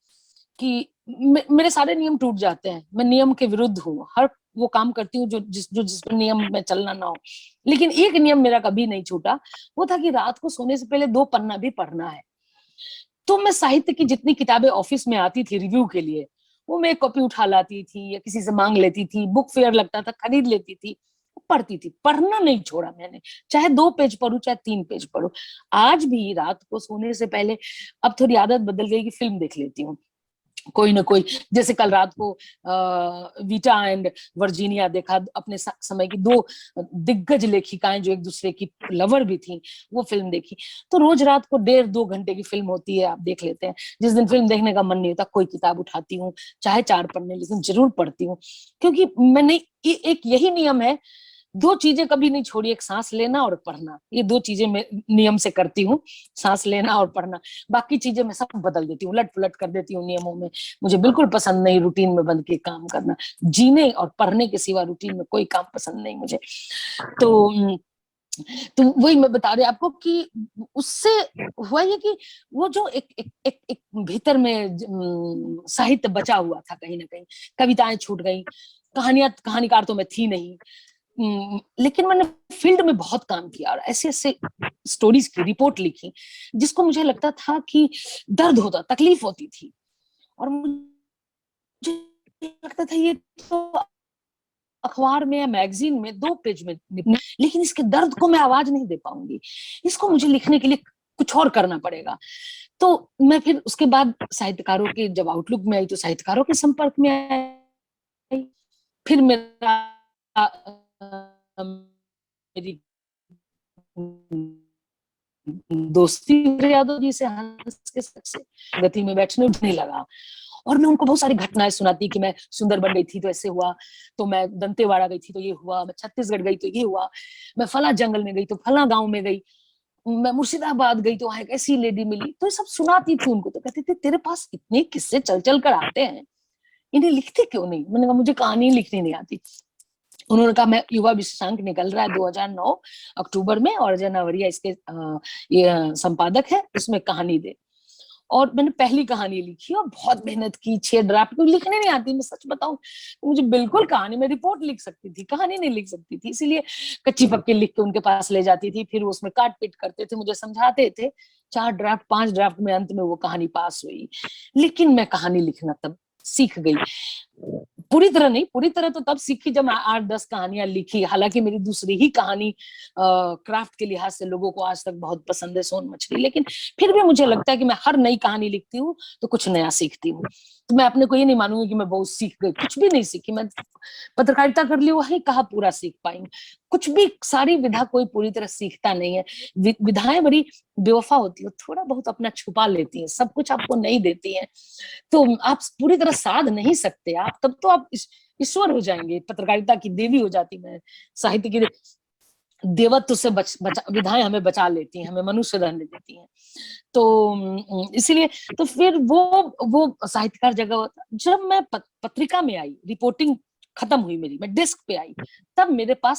कि मेरे सारे नियम टूट जाते हैं, मैं नियम के विरुद्ध हूँ, हर वो काम करती हूँ जो जिसमें नियम में चलना ना हो। लेकिन एक नियम मेरा कभी नहीं छूटा, वो था कि रात को सोने से पहले 2 पन्ना भी पढ़ना है। तो मैं साहित्य की जितनी किताबें ऑफिस में आती थी रिव्यू के लिए, वो मैं एक कॉपी उठा लाती थी या किसी से मांग लेती थी, बुक फेयर लगता था खरीद लेती थी, पढ़ती थी। पढ़ना नहीं छोड़ा मैंने, चाहे 2 पेज पढूं, चाहे 3 पेज पढूं। आज भी रात को सोने से पहले, अब थोड़ी आदत बदल गई कि फिल्म देख लेती हूँ, कोई ना कोई, जैसे कल रात को वीटा एंड वर्जीनिया देखा, अपने समय की दो दिग्गज लेखिकाएं जो एक दूसरे की लवर भी थी, वो फिल्म देखी। तो रोज रात को 1.5-2 घंटे की फिल्म होती है, आप देख लेते हैं। जिस दिन फिल्म देखने का मन नहीं होता, कोई किताब उठाती हूँ, चाहे 4 पन्ने, लेकिन जरूर पढ़ती हूँ, क्योंकि मैंने एक यही नियम है, 2 चीजें कभी नहीं छोड़ी, एक सांस लेना और पढ़ना। ये 2 चीजें मैं नियम से करती हूँ, सांस लेना और पढ़ना। बाकी चीजें मैं सब बदल देती हूँ, उलट पुलट कर देती हूँ नियमों में। मुझे बिल्कुल पसंद नहीं रूटीन में बंद के काम करना, जीने और पढ़ने के सिवा रूटीन में कोई काम पसंद नहीं मुझे। तो वही मैं बता रही आपको कि उससे हुआ ये कि वो जो एक भीतर में साहित्य बचा हुआ था, कहीं ना कहीं कविताएं छूट गई, कहानीकार तो मैं थी नहीं, लेकिन मैंने फील्ड में बहुत काम किया और ऐसे ऐसे स्टोरीज की रिपोर्ट लिखी जिसको मुझे लगता था कि दर्द होता, तकलीफ होती थी, और मुझे लगता था ये तो अखबार में या मैगजीन में 2 पेज में, लेकिन इसके दर्द को मैं आवाज नहीं दे पाऊंगी, इसको मुझे लिखने के लिए कुछ और करना पड़ेगा। तो मैं फिर उसके बाद साहित्यकारों के, जब आउटलुक में आई तो साहित्यकारों के संपर्क में आई। फिर मेरा मेरी दोस्ती यादव जी से, हंस के से गति में बैठने उठने लगा, और मैं उनको बहुत सारी घटनाएं सुनाती कि मैं सुंदरबन गई थी तो ऐसे हुआ, तो मैं दंतेवाड़ा गई थी तो ये हुआ, मैं छत्तीसगढ़ गई तो ये हुआ, मैं फला जंगल में गई तो फला गांव में गई, मैं मुर्शिदाबाद गई तो वहां एक ऐसी लेडी मिली, तो ये सब सुनाती थी उनको। तो कहते थे तेरे पास इतने किस्से चल चल कर आते हैं, इन्हें लिखते क्यों नहीं? मैंने कहा मुझे कहानी लिखनी नहीं आती। उन्होंने कहा मैं युवा विशेषांक निकल रहा है 2009 अक्टूबर में, और अजय नवरिया इसके ये संपादक है, इसमें कहानी दे। और मैंने पहली कहानी लिखी और बहुत मेहनत की, 6 ड्राफ्ट, क्योंकि लिखने नहीं आती, मैं सच बताऊं मुझे बिल्कुल कहानी में रिपोर्ट लिख सकती थी, कहानी नहीं लिख सकती थी, इसीलिए कच्ची पक्की लिख के उनके पास ले जाती थी, फिर उसमें काट पीट करते थे, मुझे समझाते थे। 4 ड्राफ्ट 5 ड्राफ्ट में अंत में वो कहानी पास हुई। लेकिन मैं कहानी लिखना तब सीख गई, पूरी तरह नहीं, पूरी तरह तो तब सीखी जब 8-10 कहानियां लिखी। हालांकि मेरी दूसरी ही कहानी क्राफ्ट के लिहाज से लोगों को आज तक बहुत पसंद है, सोन मछली, लेकिन फिर भी मुझे लगता है कि मैं हर नई कहानी लिखती हूँ तो कुछ नया सीखती हूँ। तो मैं अपने को ये नहीं मानूंगी कि मैं बहुत सीख गई, कुछ भी नहीं सीखी। मैं पत्रकारिता कर ली, वही कहा पूरा सीख पाई, कुछ भी, सारी विधा कोई पूरी तरह सीखता नहीं है। विधाएं बड़ी बेवफा होती है, थोड़ा बहुत अपना छुपा लेती हैं, सब कुछ आपको नहीं देती हैं, तो आप पूरी तरह साध नहीं सकते। आप तब तो आप ईश्वर हो जाएंगे, पत्रकारिता की देवी हो जाती मैं, साहित्य की देवत्व से विधाएं हमें बचा लेती हैं, हमें मनुष्य रहने देती हैं। तो इसीलिए तो फिर वो साहित्यकार जगह, जब मैं पत्रिका में आई, रिपोर्टिंग खत्म हुई मेरी, मैं डेस्क पे आई, तब मेरे पास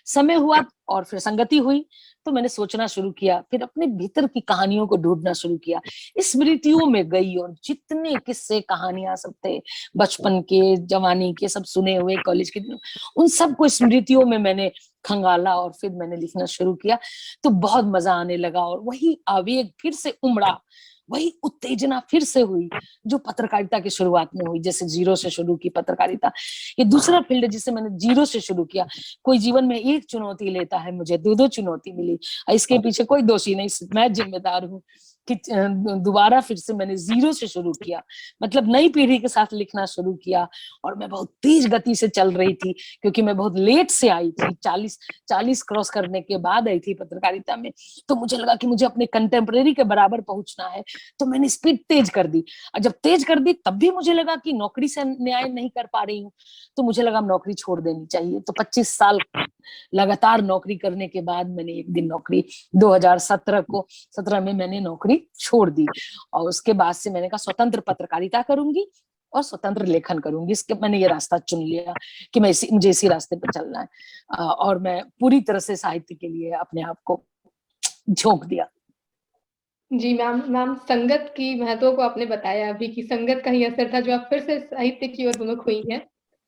समय हुआ और फिर संगति हुई, तो मैंने सोचना शुरू किया, फिर अपने भीतर की कहानियों को ढूंढना शुरू किया, स्मृतियों में गई, और जितने किस्से कहानियां सब थे, बचपन के, जवानी के, सब सुने हुए कॉलेज के दिनों, उन सबको स्मृतियों में मैंने खंगाला और फिर मैंने लिखना शुरू किया। तो बहुत मजा आने लगा, और वही आवेग फिर से उमड़ा, वही उत्तेजना फिर से हुई जो पत्रकारिता की शुरुआत में हुई। जैसे 0 से शुरू की पत्रकारिता, ये दूसरा फील्ड है जिसे मैंने 0 से शुरू किया। कोई जीवन में एक चुनौती लेता है, मुझे 2-2 चुनौती मिली, इसके पीछे कोई दोषी नहीं, मैं जिम्मेदार हूँ कि दोबारा फिर से मैंने 0 से शुरू किया, मतलब नई पीढ़ी के साथ लिखना शुरू किया। और मैं बहुत तेज गति से चल रही थी, क्योंकि मैं बहुत लेट से आई थी, 40 क्रॉस करने के बाद आई थी पत्रकारिता में। तो मुझे लगा कि मुझे अपने कंटेम्परेरी के बराबर पहुंचना है, तो मैंने स्पीड तेज कर दी। और जब तेज कर दी तब भी मुझे लगा कि नौकरी से न्याय नहीं कर पा रही हूँ, तो मुझे लगा नौकरी छोड़ देनी चाहिए। तो 25 साल लगातार नौकरी करने के बाद मैंने एक दिन नौकरी 2017 में मैंने नौकरी छोड़ दी, और उसके बाद से मैंने कहा स्वतंत्र पत्रकारिता करूंगी और स्वतंत्र लेखन करूंगी। इसके मैंने ये रास्ता चुन लिया कि मुझे इसी रास्ते पर चलना है, और मैं पूरी तरह से साहित्य के लिए अपने आप को झोंक दिया। जी मैम, संगत की महत्व को आपने बताया अभी कि संगत का ही असर था जो आप फिर से साहित्य की ओर विमुख हुई हैं।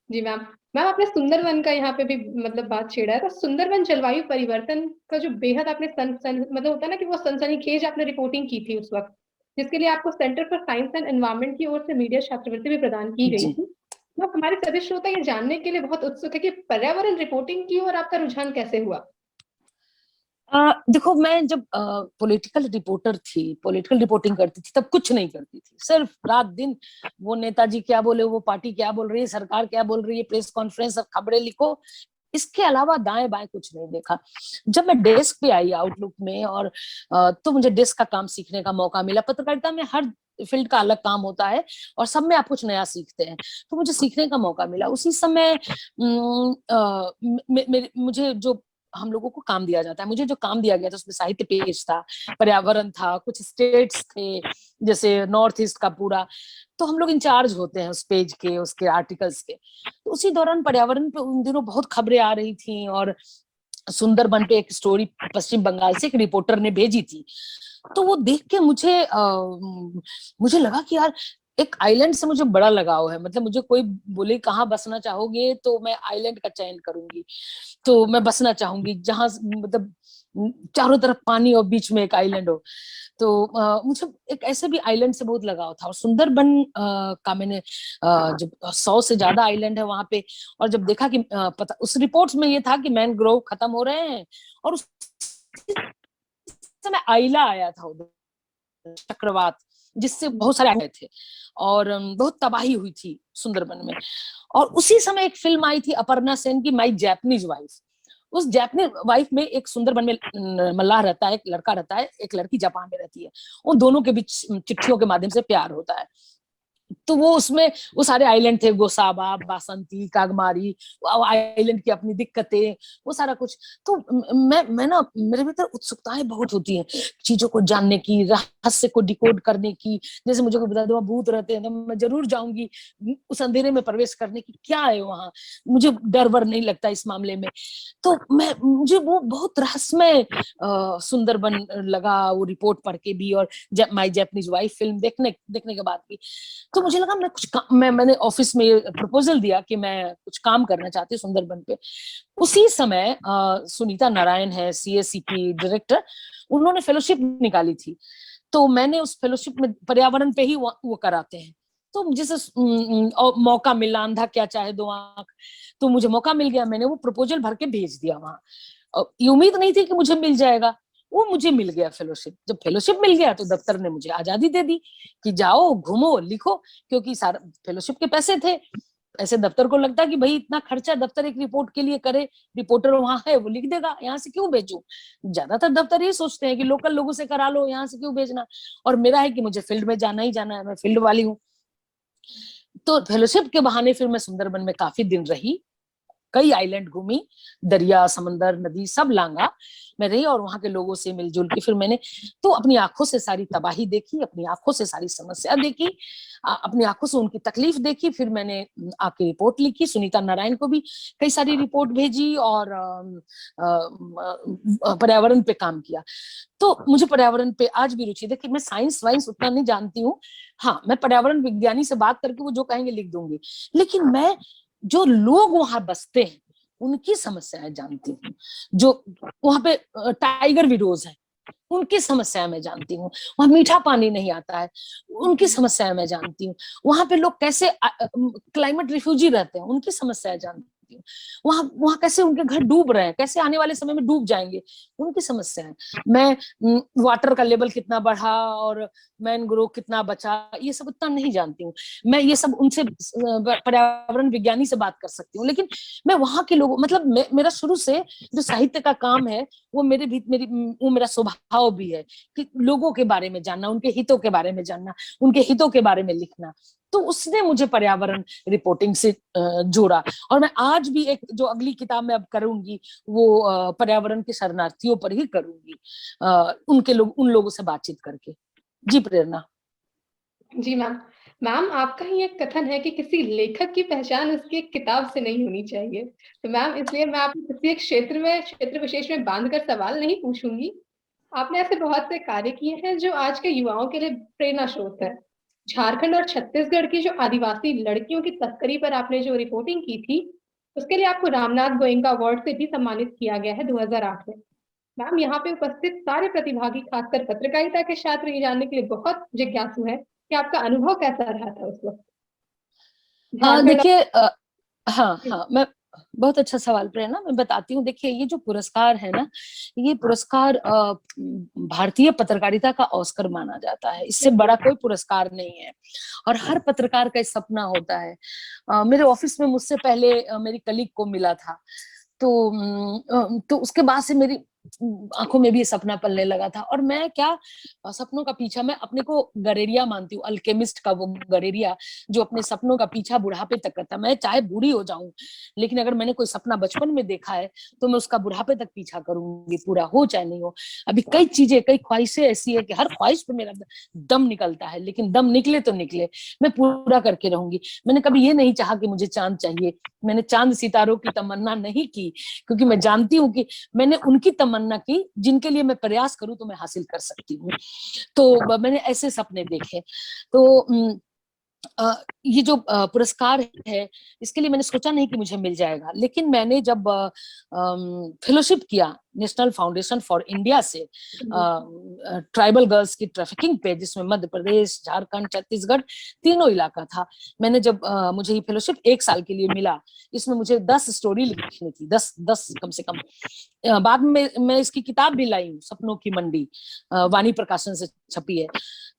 जी मैम, आपने सुंदरवन का यहाँ पे भी मतलब बात छेड़ा है, तो सुंदरवन जलवायु परिवर्तन का जो बेहद आपने मतलब होता है ना कि वो सनसनीखेज आपने रिपोर्टिंग की थी उस वक्त, जिसके लिए आपको centre for science and environment की ओर से मीडिया छात्रवृत्ति भी प्रदान की गई थी। तो हमारे सभी श्रोता ये जानने के लिए बहुत उत्सुक है कि पर्यावरण रिपोर्टिंग की ओर आपका रुझान कैसे हुआ? देखो, मैं जब पॉलिटिकल रिपोर्टर थी, पॉलिटिकल रिपोर्टिंग करती थी, तब कुछ नहीं करती थी, सिर्फ रात दिन वो नेताजी क्या बोले, वो पार्टी क्या बोल रही है, सरकार क्या बोल रही है, प्रेस कॉन्फ्रेंस, सब खबरें लिखो, इसके अलावा दाएं बाएं कुछ नहीं देखा। जब मैं डेस्क पे आई आउटलुक में, और तो मुझे डेस्क का काम सीखने का मौका मिला। पत्रकारिता में हर फील्ड का अलग काम होता है और सब में आप कुछ नया सीखते हैं, तो मुझे सीखने का मौका मिला। उसी समय मुझे जो हम लोगों को काम दिया जाता है, मुझे जो काम दिया गया था उसमें साहित्य पेज था, पर्यावरण था, कुछ स्टेट्स थे जैसे नॉर्थ ईस्ट का पूरा, तो हम लोग इंचार्ज होते हैं उस पेज के, उसके आर्टिकल्स के। तो उसी दौरान पर्यावरण पे उन दिनों बहुत खबरें आ रही थी, और सुंदरबन पे एक स्टोरी पश्चिम बंगाल से एक रिपोर्टर ने भेजी थी। तो वो देख के मुझे लगा कि यार, एक आइलैंड से मुझे बड़ा लगाव है। मतलब मुझे कोई बोले कहाँ बसना चाहोगे, तो मैं आइलैंड का चयन करूंगी। तो मैं बसना चाहूंगी जहां मतलब चारों तरफ पानी और बीच में एक आइलैंड हो। तो मुझे एक ऐसे भी आइलैंड से बहुत लगाव था। और सुंदरबन का मैंने जब 100 से ज्यादा आइलैंड है वहां पे, और जब देखा कि पता उस रिपोर्ट्स में ये था कि मैनग्रोव खत्म हो रहे हैं, और उस समय आइला आया था उधर, चक्रवात, जिससे बहुत सारे आए थे, और बहुत तबाही हुई थी सुंदरबन में। और उसी समय एक फिल्म आई थी अपर्णा सेन की, माई जैपनीज वाइफ। उस जैपनीज वाइफ में एक सुंदरबन में मल्लाह रहता है, एक लड़का रहता है, एक लड़की जापान में रहती है। उन दोनों के बीच चिट्ठियों के माध्यम से प्यार होता है। तो वो उसमें वो सारे आइलैंड थे, गोसाबा, बासंती, कागमारी, आइलैंड की अपनी दिक्कतें, वो सारा कुछ। तो मैं ना, मेरे भीतर उत्सुकताएं बहुत होती हैं चीजों को जानने की, रहस्य को डिकोड करने की। जैसे मुझे कोई बता दो वहाँ भूत रहते हैं, तो मैं जरूर जाऊंगी उस अंधेरे में प्रवेश करने की, क्या है वहां। मुझे डर वर नहीं लगता इस मामले में। तो मुझे वो बहुत रहस्यमय सुंदरबन लगा, वो रिपोर्ट पढ़ के भी, और माई जैपनीज वाइफ फिल्म देखने के बाद भी। तो मुझे लगा मैंने ऑफिस में प्रपोजल दिया कि मैं कुछ काम करना चाहती हूँ सुंदरबन पे। उसी समय सुनीता नारायण है सीएससी की डायरेक्टर, उन्होंने फेलोशिप निकाली थी। तो मैंने उस फेलोशिप में पर्यावरण पे ही वो कराते हैं। तो जिसे मौका मिला, अंधा क्या चाहे दो आंख, तो मुझे मौका मिल गया। मैंने वो प्रपोजल भर के भेज दिया वहां। ये उम्मीद नहीं थी कि मुझे मिल जाएगा, वो मुझे मिल गया फेलोशिप। जब फेलोशिप मिल गया तो दफ्तर ने मुझे आजादी दे दी कि जाओ घूमो लिखो, क्योंकि सारा फेलोशिप के पैसे थे। ऐसे दफ्तर को लगता कि भाई इतना खर्चा दफ्तर एक रिपोर्ट के लिए करे, रिपोर्टर वहां है वो लिख देगा, यहाँ से क्यों भेजूं। ज्यादातर दफ्तर ये सोचते हैं कि लोकल लोगों से करा लो, यहाँ से क्यों भेजना। और मेरा है कि मुझे फील्ड में जाना ही जाना है, मैं फील्ड वाली हूँ। तो फेलोशिप के बहाने फिर मैं सुंदरबन में काफी दिन रही, कई आइलैंड घूमी, दरिया, समंदर, नदी सब लांगा मैं रही, और वहां के लोगों से मिलजुल के फिर मैंने तो अपनी आंखों से सारी तबाही देखी, अपनी आंखों से सारी समस्या देखी, अपनी आंखों से उनकी तकलीफ देखी। फिर मैंने आके रिपोर्ट लिखी, सुनीता नारायण को भी कई सारी रिपोर्ट भेजी, और पर्यावरण पे काम किया। तो मुझे पर्यावरण पे आज भी रुचि। देखिए, मैं साइंस वाइंस उतना नहीं जानती हूँ, हाँ मैं पर्यावरण विज्ञानी से बात करके वो जो कहेंगे लिख दूंगी, लेकिन मैं जो लोग वहां बसते हैं उनकी समस्याएं जानती हूँ। जो वहां पे टाइगर विडोज है, उनकी समस्याएं मैं जानती हूँ। वहां मीठा पानी नहीं आता है, उनकी समस्याएं मैं जानती हूँ। वहां पे लोग कैसे क्लाइमेट रिफ्यूजी रहते हैं, उनकी समस्याएं जानती हूँ। वहां वहां कैसे उनके घर डूब रहे हैं, कैसे आने वाले समय में डूब जाएंगे, उनकी समस्याएं। मैं वाटर का लेवल कितना बढ़ा और मैनग्रोव कितना बचा, ये सब उतना नहीं जानती हूँ। मैं ये सब उनसे पर्यावरण विज्ञानी से बात कर सकती हूँ, लेकिन मैं वहां के लोगों, मतलब मेरा शुरू से जो साहित्य का काम है वो वो मेरा स्वभाव भी है कि लोगों के बारे में जानना, उनके हितों के बारे में जानना, उनके हितों के बारे में लिखना। तो उसने मुझे पर्यावरण रिपोर्टिंग से जोड़ा। और मैं आज भी एक जो अगली किताब मैं अब करूंगी वो पर्यावरण के शरणार्थियों पर ही करूंगी, उन लोगों से बातचीत करके। जी प्रेरणा। जी मैम। मैम, आपका ही एक कथन है कि किसी लेखक की पहचान उसकी एक किताब से नहीं होनी चाहिए। तो मैम, इसलिए मैं आपको किसी एक क्षेत्र विशेष में बांधकर सवाल नहीं पूछूंगी। आपने ऐसे बहुत से कार्य किए हैं जो आज के युवाओं के लिए प्रेरणा स्रोत है। झारखंड और छत्तीसगढ़ की जो आदिवासी लड़कियों की तस्करी पर आपने जो रिपोर्टिंग की थी, उसके लिए आपको रामनाथ गोयनका अवार्ड से भी सम्मानित किया गया है 2008 में। मैम, यहाँ पे उपस्थित सारे प्रतिभागी, खासकर पत्रकारिता के छात्र, ये जानने के लिए बहुत जिज्ञासु है कि आपका अनुभव कैसा रहा था उस वक्त झारखंड। देखिए, हाँ हाँ, मैं बहुत अच्छा सवाल प्रेरणा, मैं बताती हूँ। देखिए ये जो पुरस्कार है ना, ये पुरस्कार भारतीय पत्रकारिता का ऑस्कर माना जाता है, इससे बड़ा कोई पुरस्कार नहीं है। और हर पत्रकार का सपना होता है। मेरे ऑफिस में मुझसे पहले मेरी कलीग को मिला था, तो उसके बाद से मेरी आंखों में भी ये सपना पलने लगा था। और मैं क्या सपनों का पीछा, मैं अपने को गरेरिया मानती हूँ, अल्केमिस्ट का वो गरेरिया जो अपने सपनों का पीछा बुढ़ापे तक करता है। मैं चाहे बूढ़ी हो जाऊं, लेकिन अगर मैंने कोई सपना बचपन में देखा है तो मैं उसका बुढ़ापे तक पीछा करूंगी, पूरा हो चाहे नहीं हो। अभी कई चीजें, कई ख्वाहिशें ऐसी है कि हर ख्वाहिश पे मेरा दम निकलता है, लेकिन दम निकले तो निकले, मैं पूरा करके रहूंगी। मैंने कभी ये नहीं चाहा कि मुझे चांद चाहिए, मैंने चांद सितारों की तमन्ना नहीं की, क्योंकि मैं जानती हूँ कि मैंने उनकी तमन्ना की जिनके लिए मैं प्रयास करूं तो मैं हासिल कर सकती हूँ। तो मैंने ऐसे सपने देखे। तो ये जो पुरस्कार है, इसके लिए मैंने सोचा नहीं कि मुझे मिल जाएगा, लेकिन मैंने जब फेलोशिप किया नेशनल फाउंडेशन फॉर इंडिया से ट्राइबल गर्ल्स की ट्रैफिकिंग पे, जिसमें मध्य प्रदेश, झारखंड, छत्तीसगढ़ तीनों इलाका था। मैंने जब मुझे ये फेलोशिप 1 साल के लिए मिला, इसमें मुझे 10 स्टोरी लिखनी थी, 10 कम से कम। बाद में मैं इसकी किताब भी लाई हूँ, सपनों की मंडी, वाणी प्रकाशन से छपी है।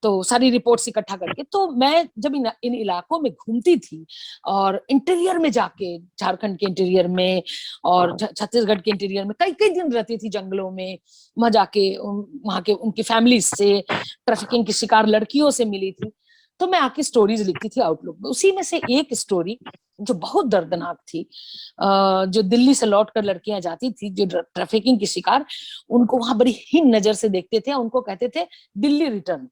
तो सारी रिपोर्ट्स इकट्ठा करके, तो मैं जब इन इलाकों में घूमती थी और इंटीरियर में जाके, झारखंड के इंटीरियर में और छत्तीसगढ़ के इंटीरियर में कई कई दिन रहती थी जंगलों में, वहां जाके वहां के उनकी फैमिली से, ट्रैफिकिंग की शिकार लड़कियों से मिली थी। तो मैं आके स्टोरीज लिखती थी आउटलुक में। उसी में से एक स्टोरी जो बहुत दर्दनाक थी, जो दिल्ली से लौट कर लड़कियां जाती थी जो ट्रैफिकिंग की शिकार, उनको वहां बड़ी हीन नजर से देखते थे, उनको कहते थे दिल्ली रिटर्न।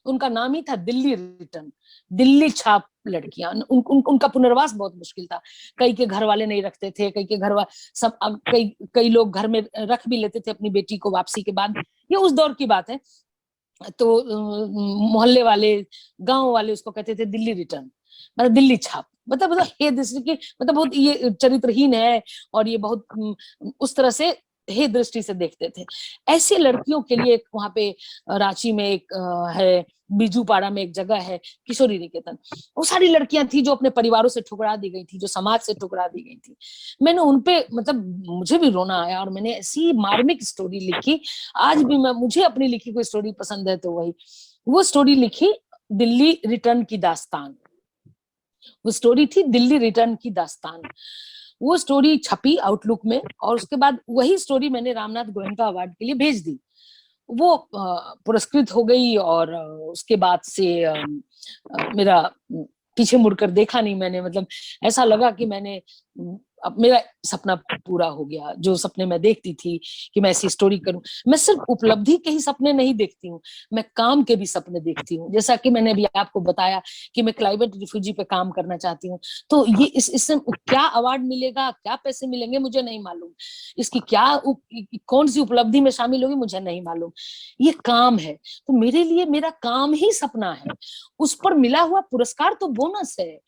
उनका नाम ही था दिल्ली रिटर्न, दिल्ली छाप लड़कियां। उनका पुनर्वास बहुत मुश्किल था। कई के घर वाले नहीं रखते थे, कई के घर वाले सब, कई लोग घर में रख भी लेते थे अपनी बेटी को वापसी के बाद। ये उस दौर की बात है। तो मोहल्ले वाले, गांव वाले उसको कहते थे दिल्ली रिटर्न, मतलब दिल्ली छाप। मतलब हे दृष्टि की, मतलब बहुत ये चरित्रहीन है, और ये बहुत उस तरह से हे दृष्टि से देखते थे। ऐसी लड़कियों के लिए वहां पे रांची में एक है, बीजूपाड़ा में एक जगह है किशोरी निकेतन। वो सारी लड़कियां थी जो अपने परिवारों से ठुकरा दी गई थी, जो समाज से ठुकरा दी गई थी। मैंने उनपे, मतलब मुझे भी रोना आया, और मैंने ऐसी मार्मिक स्टोरी लिखी। आज भी मुझे अपनी लिखी कोई स्टोरी पसंद है तो वो स्टोरी लिखी, दिल्ली रिटर्न की दास्तान। वो स्टोरी थी दिल्ली रिटर्न की दास्तान। वो स्टोरी छपी आउटलुक में, और उसके बाद वही स्टोरी मैंने रामनाथ गोयनका अवार्ड के लिए भेज दी। वो पुरस्कृत हो गई, और उसके बाद से मेरा पीछे मुड़कर देखा नहीं मैंने। मतलब ऐसा लगा कि मैंने, अब मेरा सपना पूरा हो गया, जो सपने मैं देखती थी कि मैं ऐसी स्टोरी करूं। मैं सिर्फ उपलब्धि के ही सपने नहीं देखती हूँ, मैं काम के भी सपने देखती हूँ। जैसा कि मैंने अभी आपको बताया कि मैं क्लाइमेट रिफ्यूजी पे काम करना चाहती हूँ। तो ये इससे क्या अवार्ड मिलेगा, क्या पैसे मिलेंगे, मुझे नहीं मालूम। इसकी क्या कौन सी उपलब्धि में शामिल होगी, मुझे नहीं मालूम। ये काम है, तो मेरे लिए मेरा काम ही सपना है। उस पर मिला हुआ पुरस्कार तो बोनस है।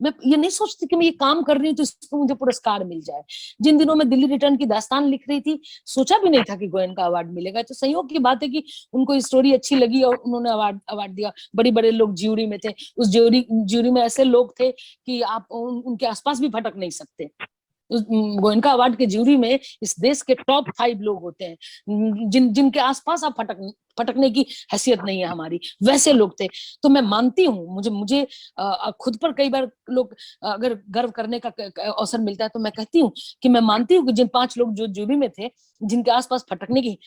मैं ये नहीं सोचती कि मैं ये काम कर रही हूँ तो इसको मुझे पुरस्कार मिल जाए। जिन दिनों में दिल्ली रिटर्न की दास्तान लिख रही थी, सोचा भी नहीं था कि गोयनका अवार्ड मिलेगा। तो संयोग की बात है कि उनको स्टोरी अच्छी लगी और उन्होंने अवार्ड दिया। बड़े बड़े लोग ज्यूरी में थे। उस ज्यूरी में ऐसे लोग थे कि आप उनके आसपास भी भटक नहीं सकते। गोयनका अवार्ड के ज्यूरी में इस देश के टॉप 5 लोग होते हैं, जिनके आसपास आप फटकने की हैसियत नहीं है हमारी, वैसे लोग थे। तो मैं मानती हूँ, मुझे खुद पर कई बार लोग अगर गर्व करने का अवसर मिलता है तो मैं कहती हूँ कि मैं मानती हूँ कि जिन 5 लोग जो ज्यूरी में थे, जिनके आसपास फटकने की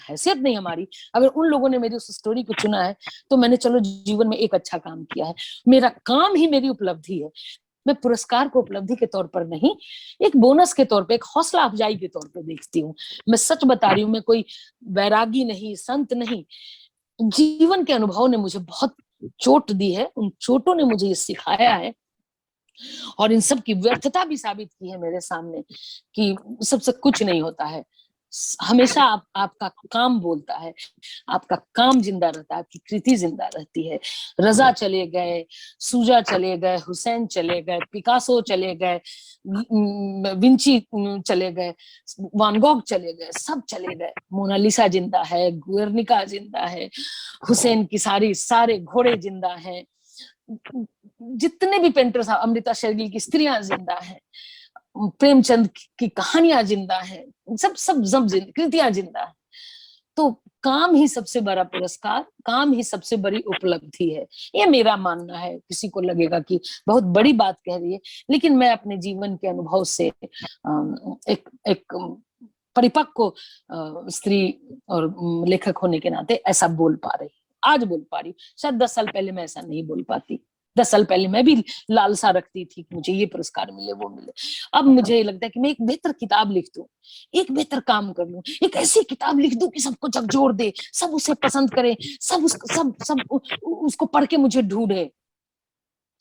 हैसियत नहीं हमारी, अगर उन लोगों ने मेरी उस स्टोरी को चुना है तो मैंने चलो जीवन में एक अच्छा काम किया है। मेरा काम ही मेरी उपलब्धि है। मैं पुरस्कार को उपलब्धि के तौर पर नहीं, एक बोनस के तौर पे, एक हौसला अफजाई के तौर पे देखती हूँ। मैं सच बता रही हूँ, मैं कोई वैरागी नहीं, संत नहीं। जीवन के अनुभव ने मुझे बहुत चोट दी है, उन चोटों ने मुझे ये सिखाया है, और इन सब की व्यर्थता भी साबित की है मेरे सामने कि सबसे कुछ नहीं होता है। हमेशा आपका काम बोलता है, आपका काम जिंदा रहता है, आपकी कृति जिंदा रहती है। रजा चले गए, सूजा चले गए, हुसैन चले गए, पिकासो चले गए, विंची चले गए, वान गॉग चले गए, सब चले गए। मोनालिसा जिंदा है, गुर्निका जिंदा है, हुसैन की सारे घोड़े जिंदा हैं, जितने भी पेंटर्स, अमृता शेरगिल की स्त्रियां जिंदा हैं। प्रेमचंद की कहानियां जिंदा है, सब सब सब कृतियां जिंदा है। तो काम ही सबसे बड़ा पुरस्कार, काम ही सबसे बड़ी उपलब्धि है, ये मेरा मानना है। किसी को लगेगा कि बहुत बड़ी बात कह रही है, लेकिन मैं अपने जीवन के अनुभव से एक परिपक्व स्त्री और लेखक होने के नाते ऐसा बोल पा रही, आज बोल पा रही। शायद 10 साल पहले मैं ऐसा नहीं बोल पाती। 10 साल पहले मैं भी लालसा रखती थी कि मुझे ये पुरस्कार मिले, वो मिले। अब मुझे लगता है कि मैं एक बेहतर किताब लिख दूं, एक बेहतर काम कर लूं, एक ऐसी किताब लिख दूं कि सबको झकझोर दे, सब उसे पसंद करें, सब उसको पढ़ के मुझे ढूंढे।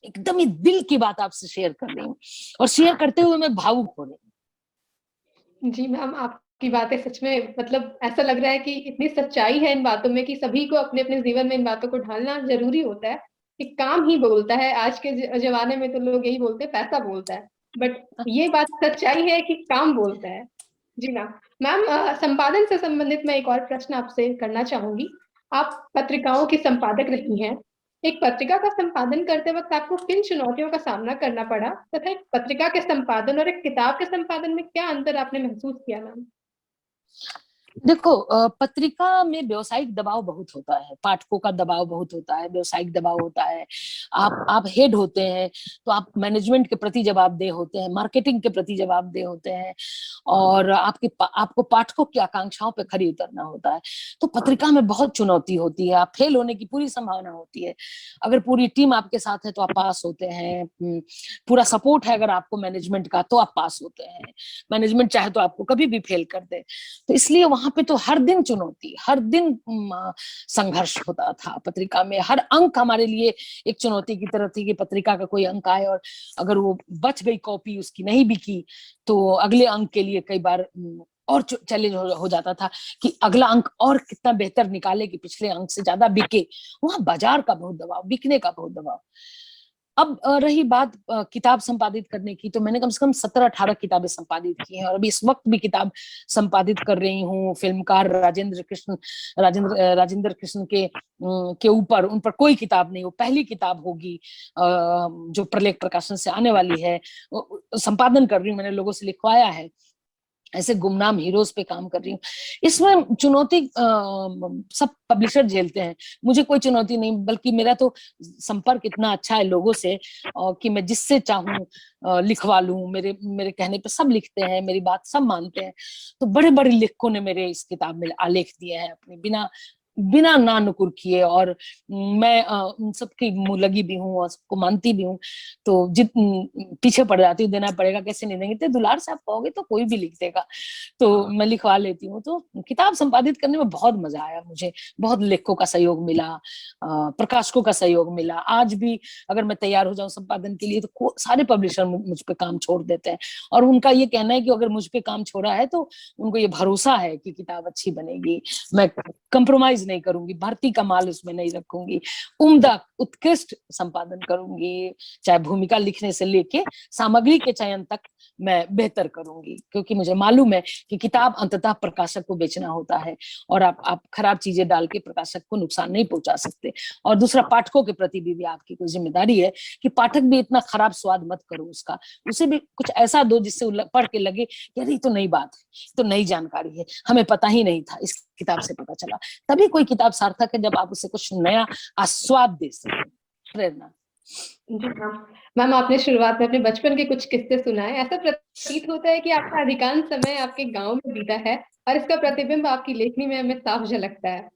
एकदम ही दिल की बात आपसे शेयर कर रही हूँ, और शेयर करते हुए मैं भावुक हो रही हूँ। जी मैम, आपकी बातें सच में मतलब ऐसा लग रहा है कि इतनी सच्चाई है इन बातों में कि सभी को अपने अपने जीवन में इन बातों को ढालना जरूरी होता है कि काम ही बोलता है। आज के जमाने में तो लोग यही बोलते हैं, पैसा बोलता है, बट ये बात सच्चाई है कि काम बोलता है। जी मैम। मैम, संपादन से संबंधित मैं एक और प्रश्न आपसे करना चाहूंगी। आप पत्रिकाओं की संपादक रही हैं। एक पत्रिका का संपादन करते वक्त आपको किन चुनौतियों का सामना करना पड़ा, तथा एक पत्रिका के संपादन और एक किताब के संपादन में क्या अंतर आपने महसूस किया मैम? देखो, पत्रिका में व्यावसायिक दबाव बहुत होता है, पाठकों का दबाव बहुत होता है, व्यावसायिक दबाव होता है। आप हेड होते हैं तो आप मैनेजमेंट के प्रति जवाबदेह होते हैं, मार्केटिंग के प्रति जवाबदेह होते हैं, और आपको पाठकों की आकांक्षाओं पे खरी उतरना होता है। तो पत्रिका में बहुत चुनौती होती है, आप फेल होने की पूरी संभावना होती है। अगर पूरी टीम आपके साथ है तो आप पास होते हैं, पूरा सपोर्ट है अगर आपको मैनेजमेंट का तो आप पास होते हैं। मैनेजमेंट चाहे तो आपको कभी भी फेल कर दे। तो इसलिए वहां पे तो हर दिन चुनौती, हर दिन संघर्ष होता था पत्रिका में। हर अंक हमारे लिए एक चुनौती की तरह थी कि पत्रिका का कोई अंक आए और अगर वो बच गई कॉपी, उसकी नहीं बिकी, तो अगले अंक के लिए कई बार और चैलेंज हो जाता था कि अगला अंक और कितना बेहतर निकाले कि पिछले अंक से ज्यादा बिके। वहां बाजार का बहुत दबाव, बिकने का बहुत दबाव। अब रही बात किताब संपादित करने की, तो मैंने कम से कम 17-18 किताबें संपादित की हैं, और अभी इस वक्त भी किताब संपादित कर रही हूँ। फिल्मकार राजेंद्र कृष्ण के ऊपर, उन पर कोई किताब नहीं, वो पहली किताब होगी जो प्रलेख प्रकाशन से आने वाली है। संपादन कर रही हूँ, मैंने लोगों से लिखवाया है। ऐसे गुमनाम हीरोज पे काम कर रही हूँ। इसमें चुनौती सब पब्लिशर झेलते हैं, मुझे कोई चुनौती नहीं, बल्कि मेरा तो संपर्क इतना अच्छा है लोगों से कि मैं जिससे चाहूँ लिखवा लूं। मेरे कहने पे सब लिखते हैं, मेरी बात सब मानते हैं। तो बड़े बड़े लेखकों ने मेरे इस किताब में आलेख दिए हैं अपने, बिना ना नुकुर किए, और मैं उन सबकी मुंह लगी भी हूँ और सबको मानती भी हूँ। तो पीछे पड़ जाती हूँ, देना पड़ेगा, कैसे नहीं देंगे, तो दुलार से आप कहोगे तो कोई भी लिख देगा, तो मैं लिखवा लेती हूँ। तो किताब संपादित करने में बहुत मजा आया मुझे, बहुत लेखकों का सहयोग मिला, प्रकाशकों का सहयोग मिला। आज भी अगर मैं तैयार हो जाऊं संपादन के लिए तो सारे पब्लिशर मुझ पे काम छोड़ देते हैं, और उनका ये कहना है कि अगर मुझ पे काम छोड़ा है तो उनको ये भरोसा है कि किताब अच्छी बनेगी, मैं कंप्रोमाइज नहीं करूंगी, भर्ती का माल उसमें नहीं रखूंगी, उम्दा उत्कृष्ट संपादन करूंगी, चाहे भूमिका लिखने से लेके सामग्री के चयन तक मैं बेहतर करूंगी। क्योंकि मुझे मालूम है कि किताब अंततः प्रकाशक को बेचना होता है, और आप खराब चीजें डाल के प्रकाशक को नुकसान नहीं पहुंचा सकते। और दूसरा, पाठकों के प्रति भी आपकी कोई जिम्मेदारी है कि पाठक भी इतना खराब स्वाद मत करो उसका, उसे भी कुछ ऐसा दो जिससे पढ़ के लगे कि अरे तो नई बात है, तो नई जानकारी है, हमें पता ही नहीं था, इस किताब से पता चला। तभी कोई किताब सार्थक है जब आप उसे कुछ नया आस्वाद दे सकें। प्रेरणा। जी मैम। मैम, आपने शुरुआत में अपने बचपन के कुछ किस्से सुनाए। ऐसा प्रतीत होता है कि आपका अधिकांश समय आपके गांव में बीता है, और इसका प्रतिबिंब आपकी लेखनी में हमें साफ झलकता है।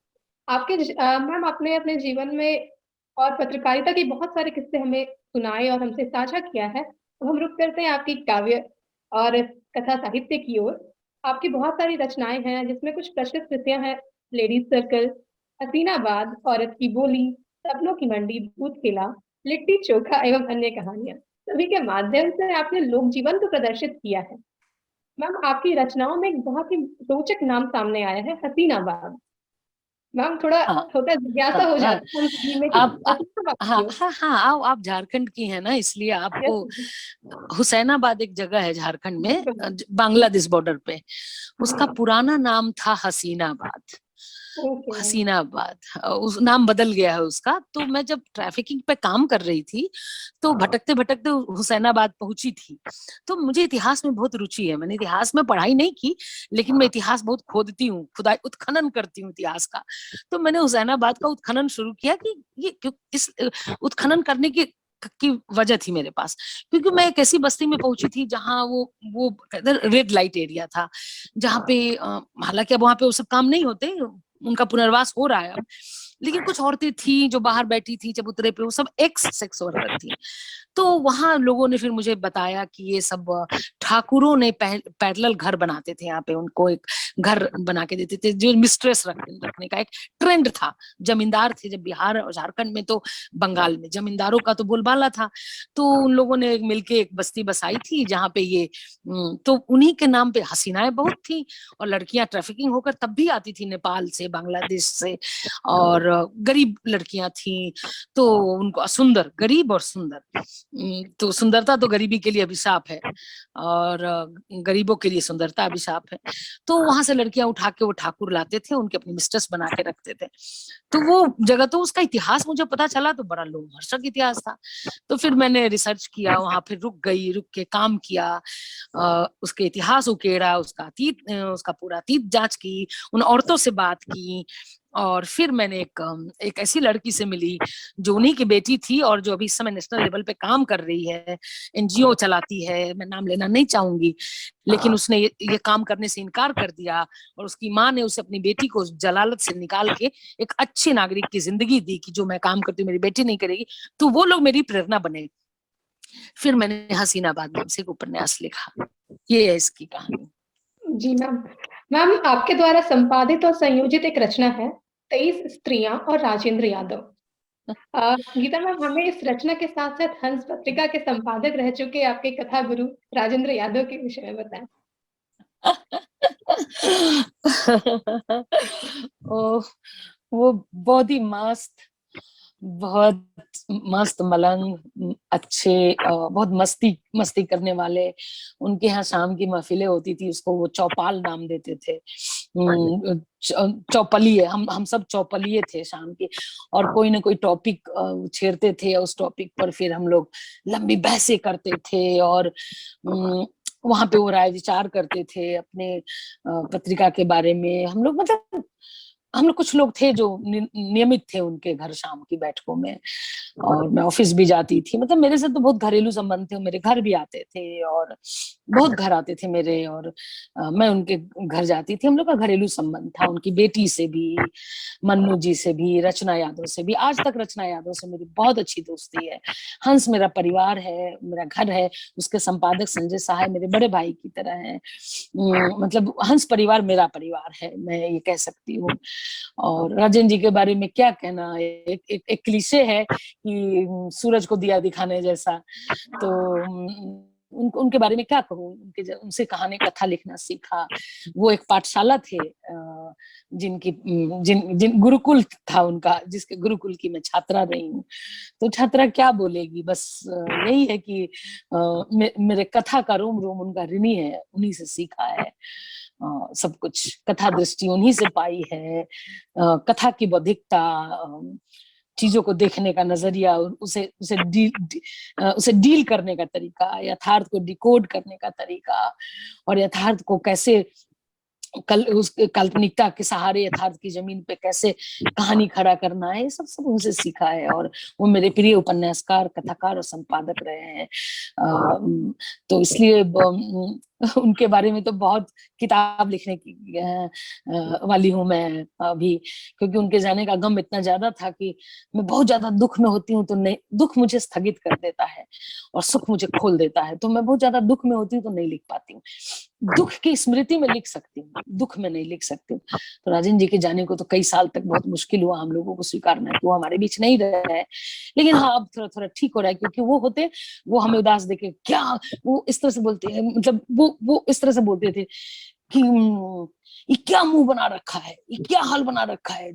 मैम, आपने अपने जीवन में और पत्रकारिता के बहुत सारे किस्से हमें सुनाए और हमसे साझा किया है। तो हम रुक करते हैं आपकी काव्य और कथा साहित्य की ओर। आपकी बहुत सारी रचनाएं हैं जिसमें कुछ प्रसिद्ध कृतियां हैं: लेडीज सर्कल, हसीनाबाद, औरत की बोली, सपनों की मंडी, भूत खेला, लिट्टी चोखा एवं अन्य कहानियां। सभी के माध्यम से आपने लोक जीवन को प्रदर्शित किया है। मैम, आपकी रचनाओं में एक बहुत ही रोचक नाम सामने आया है, हसीनाबाद। मैम, थोड़ा हाँ थोड़ा जिज्ञासा हाँ हो हाँ, जाती है मन में कि आप हसीनाबाद हाँ क्यों? हाँ हाँ, आप झारखंड की है ना, इसलिए आपको यस। हुसैनाबाद एक जगह है झारखंड में, बिल्कुल। बांग्लादेश बॉर्डर पे, उसका जी। पुराना नाम था हसीनाबाद। ओके। हसीनाबाद, उस नाम बदल गया है उसका। तो मैं जब ट्रैफिकिंग पे काम कर रही थी तो भटकते भटकते हुसैनाबाद पहुंची थी। तो मुझे इतिहास में बहुत रुचि है, मैंने इतिहास में पढ़ाई नहीं की, लेकिन मैं इतिहास बहुत खोदती हूँ, खुदाई उत्खनन करती हूँ इतिहास का। तो मैंने हुसैनाबाद का उत्खनन शुरू किया कि ये इस उत्खनन करने की वजह थी मेरे पास, क्योंकि मैं एक ऐसी बस्ती में पहुंची थी जहां वो रेड लाइट एरिया था, जहाँ पे हालांकि अब वहां पे वो सब काम नहीं होते, उनका पुनर्वास हो रहा है अब, लेकिन कुछ औरतें थी जो बाहर बैठी थी चबूतरे पे, वो सब एक्स सेक्स वर्कर थी। तो वहां लोगों ने फिर मुझे बताया कि ये सब ठाकुरों ने पैरेलल घर बनाते थे यहाँ पे, उनको एक घर बना के देते थे जो मिस्ट्रेस रखने का एक ट्रेंड था। जमींदार थे जब बिहार और झारखंड में, तो बंगाल में जमींदारों का तो बोलबाला था। तो उन लोगों ने मिलके एक बस्ती बसाई थी जहाँ पे ये तो उन्हीं के नाम पे हसीनाएं बहुत थी, और लड़कियां ट्रैफिकिंग होकर तब भी आती थी नेपाल से, बांग्लादेश से, और गरीब लड़कियां थी। तो उनको सुंदर, गरीब और सुंदर, तो सुंदरता तो गरीबी के लिए अभिशाप है, और गरीबों के लिए सुंदरता अभिशाप है। तो वहां से लड़कियां उठा के वो ठाकुर लाते थे, उनके अपनी मिस्ट्रेस बना के रखते थे। तो वो जगह, तो उसका इतिहास मुझे पता चला तो बड़ा लोमहर्षक इतिहास था। तो फिर मैंने रिसर्च किया वहां, फिर रुक गई, रुक के काम किया, उसके इतिहास उकेड़ा, उसका अतीत, उसका पूरा अतीत जांच की, उन औरतों से बात की। और फिर मैंने एक ऐसी लड़की से मिली जो उन्हीं की बेटी थी, और जो अभी इस समय नेशनल लेवल पे काम कर रही है, एनजीओ चलाती है, मैं नाम लेना नहीं चाहूंगी, लेकिन उसने ये काम करने से इनकार कर दिया, और उसकी माँ ने उसे अपनी बेटी को जलालत से निकाल के एक अच्छे नागरिक की जिंदगी दी कि जो मैं काम करती हूँ मेरी बेटी नहीं करेगी। तो वो लोग मेरी प्रेरणा बने। फिर मैंने हसीनाबाद नाम से एक उपन्यास लिखा। ये है इसकी कहानी। जी मैम। मैम, आपके द्वारा संपादित और संयोजित एक रचना है 23 स्त्रियां और राजेंद्र यादव। गीता मैम, हमें इस रचना के साथ साथ हंस पत्रिका के संपादक रह चुके आपके कथा गुरु राजेंद्र यादव के विषय में बताएं। ओ, वो बहुत ही मस्त, बहुत मस्त मलंग, अच्छे, बहुत मस्ती मस्ती करने वाले। उनके यहाँ शाम की महफिलें होती थी, उसको वो चौपाल नाम देते थे। चौपलिए, हम सब चौपलिए थे शाम के, और कोई ना कोई टॉपिक छेड़ते थे, उस टॉपिक पर फिर हम लोग लंबी बहसें करते थे, और वहां पे वो राय विचार करते थे अपने पत्रिका के बारे में। हम लोग कुछ लोग थे जो नियमित थे उनके घर शाम की बैठकों में, और मैं ऑफिस भी जाती थी। मतलब मेरे से तो बहुत घरेलू संबंध थे, मेरे घर भी आते थे, और बहुत घर आते थे मेरे, और मैं उनके घर जाती थी। हम लोग का घरेलू संबंध था, उनकी बेटी से भी, मन्नू जी से भी, रचना यादव से भी। आज तक रचना यादव से मेरी बहुत अच्छी दोस्ती है। हंस मेरा परिवार है, मेरा घर है। उसके संपादक संजय साहा मेरे बड़े भाई की तरह है। मतलब हंस परिवार मेरा परिवार है, मैं ये कह सकती हूँ। और राजेंद्र जी के बारे में क्या कहना, एक क्लीशे है कि सूरज को दिया दिखाने जैसा। तो उनके बारे में क्या कहूँ, उनसे कहानी कथा लिखना सीखा। वो एक पाठशाला थे, जिनकी जिन गुरुकुल था उनका, जिसके गुरुकुल की मैं छात्रा रही हूँ। तो छात्रा क्या बोलेगी, बस यही है कि मेरे कथा का रोम रोम उनका ऋणी है, उन्हीं से सीखा है। सब कुछ कथा दृष्टि उन्हीं से पाई है। कथा की बौद्धिकता, चीजों को देखने का नजरिया, उसे डील करने का तरीका, यथार्थ को डिकोड करने का तरीका, और यथार्थ को कैसे उस काल्पनिकता के सहारे यथार्थ की जमीन पे कैसे कहानी खड़ा करना है, ये सब उनसे सीखा है। और वो मेरे प्रिय उपन्यासकार, कथाकार और संपादक रहे हैं। तो इसलिए उनके बारे में तो बहुत किताब लिखने की वाली हूँ मैं अभी, क्योंकि उनके जाने का गम इतना ज्यादा था कि मैं बहुत ज्यादा दुख में होती हूँ तो नहीं, दुख मुझे स्थगित कर देता है और सुख मुझे खोल देता है। तो मैं बहुत ज्यादा दुख में होती हूँ तो नहीं लिख पाती हूँ। दुख की स्मृति में लिख सकती हूँ, दुख में नहीं लिख सकती हूँ। तो राजेंद्र जी के जाने को तो कई साल तक बहुत मुश्किल हुआ हम लोगों को स्वीकारना कि वो हमारे बीच नहीं रहे हैं। लेकिन हाँ, अब थोड़ा थोड़ा ठीक हो रहा है, क्योंकि वो होते, वो हमें उदास देखे क्या, वो इस तरह से बोलते हैं, मतलब वो इस तरह से बोलते थे कि ये क्या मुंह बना रखा है, ये क्या हाल बना रखा है,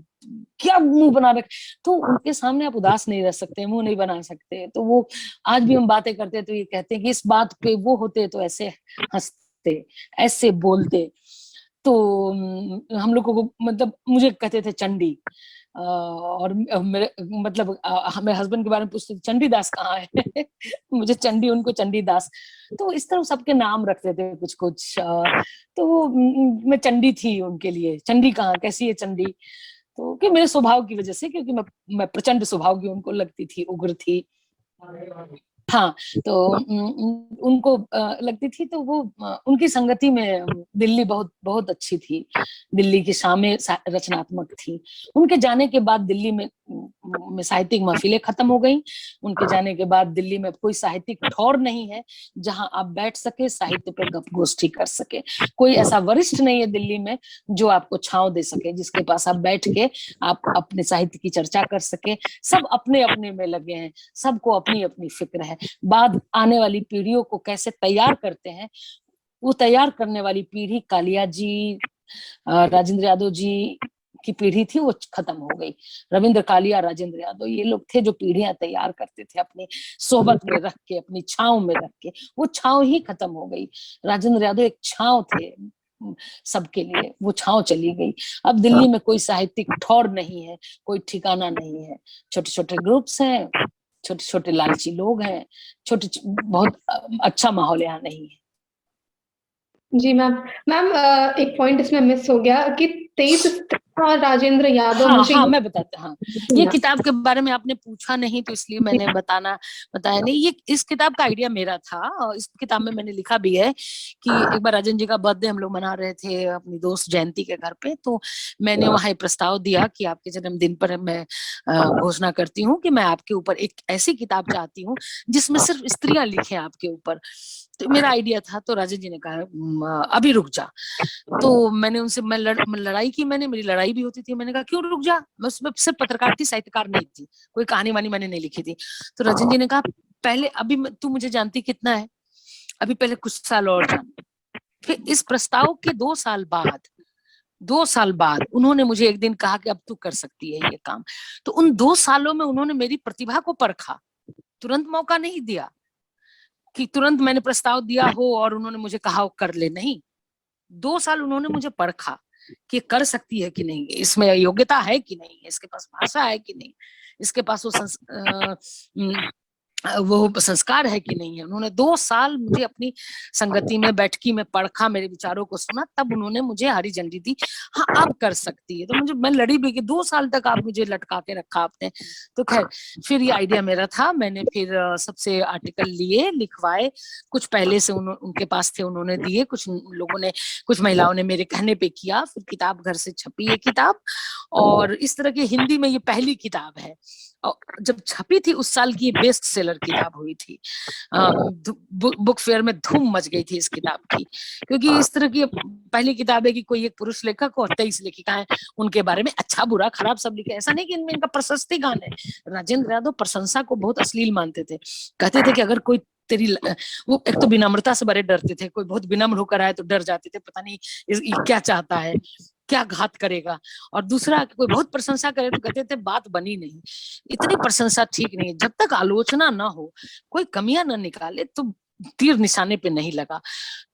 क्या मुंह बना रखा। तो उनके सामने आप उदास नहीं रह सकते, मुंह नहीं बना सकते। तो वो आज भी हम बातें करते तो ये कहते हैं कि इस बात पे वो होते तो ऐसे हंसते, ऐसे बोलते। तो हम लोगों को मतलब मुझे कहते थे चंडी, और मेरे मतलब मेरे हस्बैंड के बारे में पूछते थे चंडीदास कहाँ है मुझे चंडी, उनको चंडीदास। तो इस तरह सबके नाम रखते थे कुछ कुछ। तो मैं चंडी थी उनके लिए, चंडी कहाँ, कैसी है चंडी। तो कि मेरे स्वभाव की वजह से, क्योंकि मैं प्रचंड स्वभाव की उनको लगती थी, उग्र थी। हाँ, तो उनको लगती थी, तो वो उनकी संगति में दिल्ली बहुत बहुत अच्छी थी। दिल्ली की शामें रचनात्मक थी। उनके जाने के बाद दिल्ली में साहित्यिक महफिलें खत्म हो गई। उनके जाने के बाद दिल्ली में कोई साहित्यिक ठौर नहीं है जहां आप बैठ सके, साहित्य पे गप गोष्ठी कर सके। कोई ऐसा वरिष्ठ नहीं है दिल्ली में जो आपको छांव दे सके, जिसके पास आप बैठ के आप अपने साहित्य की चर्चा कर सके। सब अपने अपने में लगे हैं, सबको अपनी अपनी फिक्र है। बाद आने वाली पीढ़ियों को कैसे तैयार करते हैं, वो तैयार करने वाली पीढ़ी कालिया जी, राजेंद्र यादव जी की पीढ़ी थी, वो खत्म हो गई। रविंद्र कालिया, राजेंद्र यादव, ये लोग थे जो पीढ़ियां तैयार करते थे अपनी सोहबत में रख के, अपनी छांव में रख के। वो छांव ही खत्म हो गई। राजेंद्र यादव एक छांव थे सबके लिए, वो छांव चली गई। अब दिल्ली में कोई साहित्यिक ठौर नहीं है, कोई ठिकाना नहीं है। छोटे छोटे ग्रुप्स हैं, छोटे छोटे लालची लोग हैं, छोटे बहुत अच्छा माहौल यहाँ नहीं है। जी मैम। मैम एक पॉइंट इसमें मिस हो गया कि 23 और राजेंद्र यादव। हाँ मुझे हाँ, मैं बताता। हाँ, ये किताब के बारे में आपने पूछा नहीं, तो इसलिए मैंने बताया नहीं। ये इस किताब का आइडिया मेरा था, और इस किताब में मैंने लिखा भी है कि एक बार राजन जी का बर्थडे हम लोग मना रहे थे अपनी दोस्त जयंती के घर पे, तो मैंने वहां एक प्रस्ताव दिया कि आपके जन्मदिन पर मैं घोषणा करती हूँ कि मैं आपके ऊपर एक ऐसी किताब चाहती हूँ जिसमें सिर्फ स्त्रियां लिखें आपके ऊपर। तो मेरा आइडिया था, तो राजन जी ने कहा अभी रुक जा। तो मैंने उनसे लड़ाई की, मेरी लड़ाई भी होती थी। मैंने कहा क्यों रुक जा, मैं उसमें सिर्फ पत्रकार थी, साहित्यकार नहीं थी, कोई कहानी वानी मैंने नहीं लिखी थी। तो राजन जी ने कहा पहले अभी तू मुझे जानती कितना है, अभी पहले कुछ साल और जान। फिर इस प्रस्ताव के 2 साल बाद उन्होंने मुझे एक दिन कहा कि अब तू कर सकती है ये काम। तो उन 2 सालों में उन्होंने मेरी प्रतिभा को परखा, तुरंत मौका नहीं दिया कि तुरंत मैंने प्रस्ताव दिया हो और उन्होंने मुझे कहा कर ले, नहीं। 2 साल उन्होंने मुझे परखा कि कर सकती है कि नहीं, इसमें योग्यता है कि नहीं, इसके पास भाषा है कि नहीं, इसके पास वो संस्कार है कि नहीं है। उन्होंने 2 साल मुझे अपनी संगति में बैठकी में परखा, मेरे विचारों को सुना, तब उन्होंने मुझे हरी झंडी दी, हाँ आप कर सकती है। तो मैं लड़ी भी कि 2 साल तक आप मुझे लटका के रखा आपने। तो खैर, फिर ये आइडिया मेरा था। मैंने फिर सबसे आर्टिकल लिए, लिखवाए, कुछ पहले से उनके पास थे, उन्होंने दिए, कुछ लोगों ने, कुछ महिलाओं ने मेरे कहने पे किया। फिर किताब घर से छपी ये किताब, और इस तरह की हिंदी में ये पहली किताब है। जब छपी थी उस साल की बेस्ट सेलर किताब हुई थी। बुक फेयर में धूम मच गई थी इस किताब की, क्योंकि इस तरह की पहली किताब है कि कोई एक पुरुष लेखक और 23 लेखिकाएं उनके बारे में अच्छा बुरा खराब सब लिखे। ऐसा नहीं कि इनमें इनका प्रशस्ति गान है। राजेंद्र यादव प्रशंसा को बहुत अश्लील मानते थे, कहते थे कि अगर कोई तेरी, वो एक तो विनम्रता से बड़े डरते थे, कोई बहुत विनम्र होकर आए तो डर जाते थे, पता नहीं क्या चाहता है, क्या घात करेगा। और दूसरा, कोई बहुत प्रशंसा करे तो कहते थे बात बनी नहीं, इतनी प्रशंसा ठीक नहीं। जब तक आलोचना ना हो, कोई कमियां ना निकाले, तो तीर निशाने पे नहीं लगा।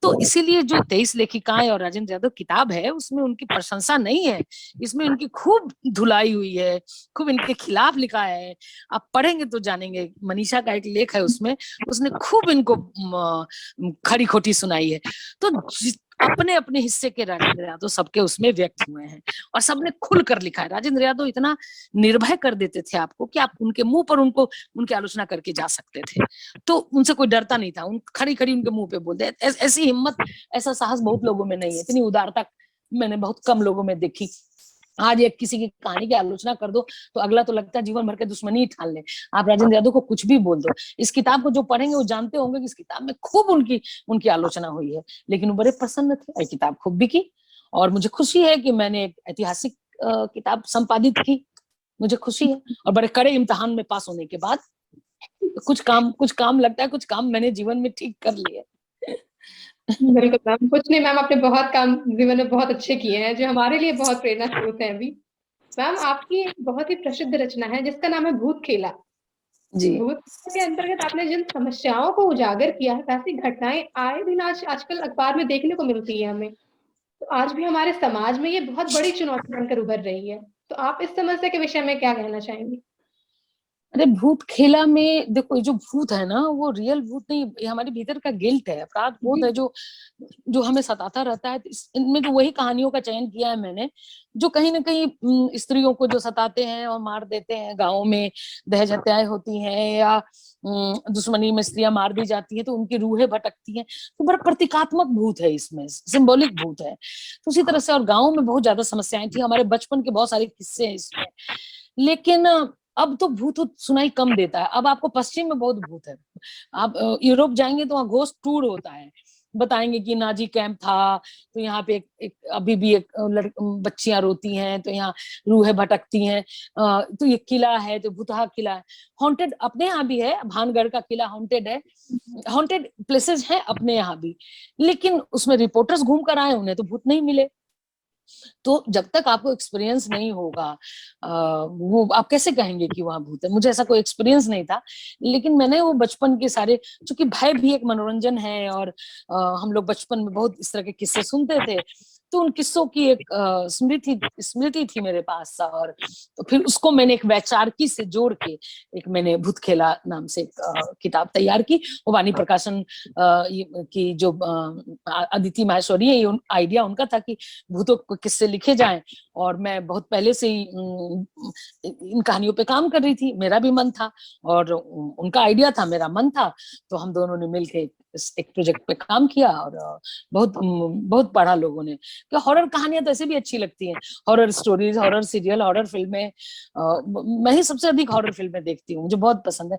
तो इसीलिए जो 23 लेखिकाएं और राजेंद्र यादव किताब है, उसमें उनकी प्रशंसा नहीं है, इसमें उनकी खूब धुलाई हुई है, खूब इनके खिलाफ लिखा है। आप पढ़ेंगे तो जानेंगे। मनीषा का एक लेख है उसमें, उसने खूब इनको खरी खोटी सुनाई है। तो अपने अपने हिस्से के राजेंद्र यादव सबके उसमें व्यक्त हुए हैं, और सबने खुल कर लिखा है। राजेंद्र यादव इतना निर्भय कर देते थे आपको कि आप उनके मुंह पर उनकी आलोचना करके जा सकते थे, तो उनसे कोई डरता नहीं था। खड़ी खड़ी उनके मुंह पे बोलते। ऐसी हिम्मत, ऐसा साहस बहुत लोगों में नहीं है, इतनी उदारता मैंने बहुत कम लोगों में देखी। आज एक किसी की कहानी की आलोचना कर दो तो अगला तो लगता है जीवन भर के दुश्मनी ही ठान ले। आप राजेंद्र यादव को कुछ भी बोल दो, इस किताब को जो पढ़ेंगे वो जानते होंगे कि इस किताब में खूब उनकी आलोचना हुई है, लेकिन वो बड़े प्रसन्न थे। किताब खूब बिकी, और मुझे खुशी है कि मैंने एक ऐतिहासिक किताब संपादित की, मुझे खुशी है। और बड़े कड़े इम्तिहान में पास होने के बाद कुछ काम लगता है, कुछ काम मैंने जीवन में ठीक कर लिए। बिल्कुल मैम, कुछ नहीं मैम, आपने बहुत काम जीवन में बहुत अच्छे किए हैं जो हमारे लिए बहुत प्रेरणा स्रोत है अभी। मैम, आपकी एक बहुत ही प्रसिद्ध रचना है जिसका नाम है भूत खेला। जी, भूत के अंतर्गत आपने जिन समस्याओं को उजागर किया है, वैसी घटनाएं आए दिन आजकल अखबार में देखने को मिलती है हमें। तो आज भी हमारे समाज में ये बहुत बड़ी चुनौती बनकर उभर रही है। तो आप इस समस्या के विषय में क्या कहना चाहेंगी? अरे भूत खेला में देखो, ये जो भूत है ना, वो रियल भूत नहीं, ये हमारे भीतर का गिल्ट है, अपराध बोध है, जो जो हमें सताता रहता है। तो इनमें तो वही कहानियों का चयन किया है मैंने, जो कहीं ना कहीं स्त्रियों को जो सताते हैं और मार देते हैं, गाँव में दहेज हत्याएं होती हैं, या दुश्मनी में स्त्रियां मार दी जाती हैं तो उनकी रूहें भटकती हैं। तो बड़ा प्रतीकात्मक भूत है, इसमें सिंबॉलिक भूत है। तो उसी तरह से, और गाँव में बहुत ज्यादा समस्याएं थी, हमारे बचपन के बहुत सारे किस्से हैं इसमें। लेकिन अब तो भूत सुनाई कम देता है। अब आपको पश्चिम में बहुत भूत है। आप यूरोप जाएंगे तो वहाँ घोस्ट टूर होता है, बताएंगे कि नाजी कैंप था, तो यहाँ पे एक अभी भी एक बच्चियां रोती हैं, तो यहाँ रूहें भटकती हैं। तो ये किला है, तो भूतहा किला है। हॉन्टेड अपने यहाँ भी है, भानगढ़ का किला हॉन्टेड है, हॉन्टेड प्लेसेस हैं अपने यहाँ भी। लेकिन उसमें रिपोर्टर्स घूम कर आए, उन्हें तो भूत नहीं मिले। तो जब तक आपको एक्सपीरियंस नहीं होगा, वो आप कैसे कहेंगे कि वहां भूत है? मुझे ऐसा कोई एक्सपीरियंस नहीं था, लेकिन मैंने वो बचपन के सारे, चूंकि भय भी एक मनोरंजन है, और हम लोग बचपन में बहुत इस तरह के किस्से सुनते थे, तो उन किस्सों की एक स्मृति थी मेरे पास। और तो फिर उसको मैंने एक वैचारिकी से जोड़ के एक मैंने भूत खेला नाम से एक किताब तैयार की। वो वाणी प्रकाशन की जो अदिति माहेश्वरी है, ये आइडिया उनका था कि भूतों को किस्से लिखे जाएं, और मैं बहुत पहले से ही इन कहानियों पे काम कर रही थी, मेरा भी मन था, और उनका आइडिया था, मेरा मन था। तो हम दोनों ने मिलकर एक प्रोजेक्ट पे काम किया, और बहुत बहुत पढ़ा लोगों ने कि हॉरर कहानियां तो ऐसे भी अच्छी लगती हैं, horror stories, horror serial, horror फिल्में। मैं ही सबसे अधिक हॉरर फिल्में देखती हूँ, मुझे बहुत पसंद है।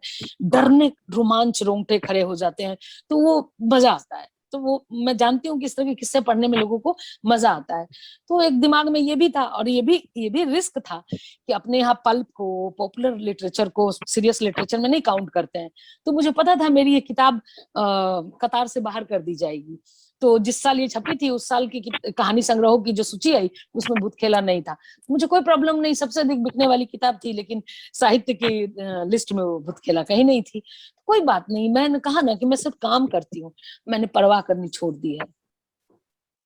डरने, रोमांच, रोंगटे खड़े हो जाते हैं, तो वो मजा आता है। तो वो मैं जानती हूँ कि इस तरह के किस्से पढ़ने में लोगों को मजा आता है। तो एक दिमाग में ये भी था, और ये भी रिस्क था कि अपने यहाँ पल्प को, पॉपुलर लिटरेचर को सीरियस लिटरेचर में नहीं काउंट करते हैं। तो मुझे पता था मेरी ये किताब कतार से बाहर कर दी जाएगी। तो जिस साल ये छपी थी, उस साल की कहानी संग्रहों की जो सूची आई, उसमें भूत खेला नहीं था। मुझे कोई प्रॉब्लम नहीं, सबसे अधिक बिकने वाली किताब थी, लेकिन साहित्य की लिस्ट में वो भूत खेला कहीं नहीं थी। कोई बात नहीं, मैंने कहा ना कि मैं सिर्फ काम करती हूँ, मैंने परवाह करनी छोड़ दी है।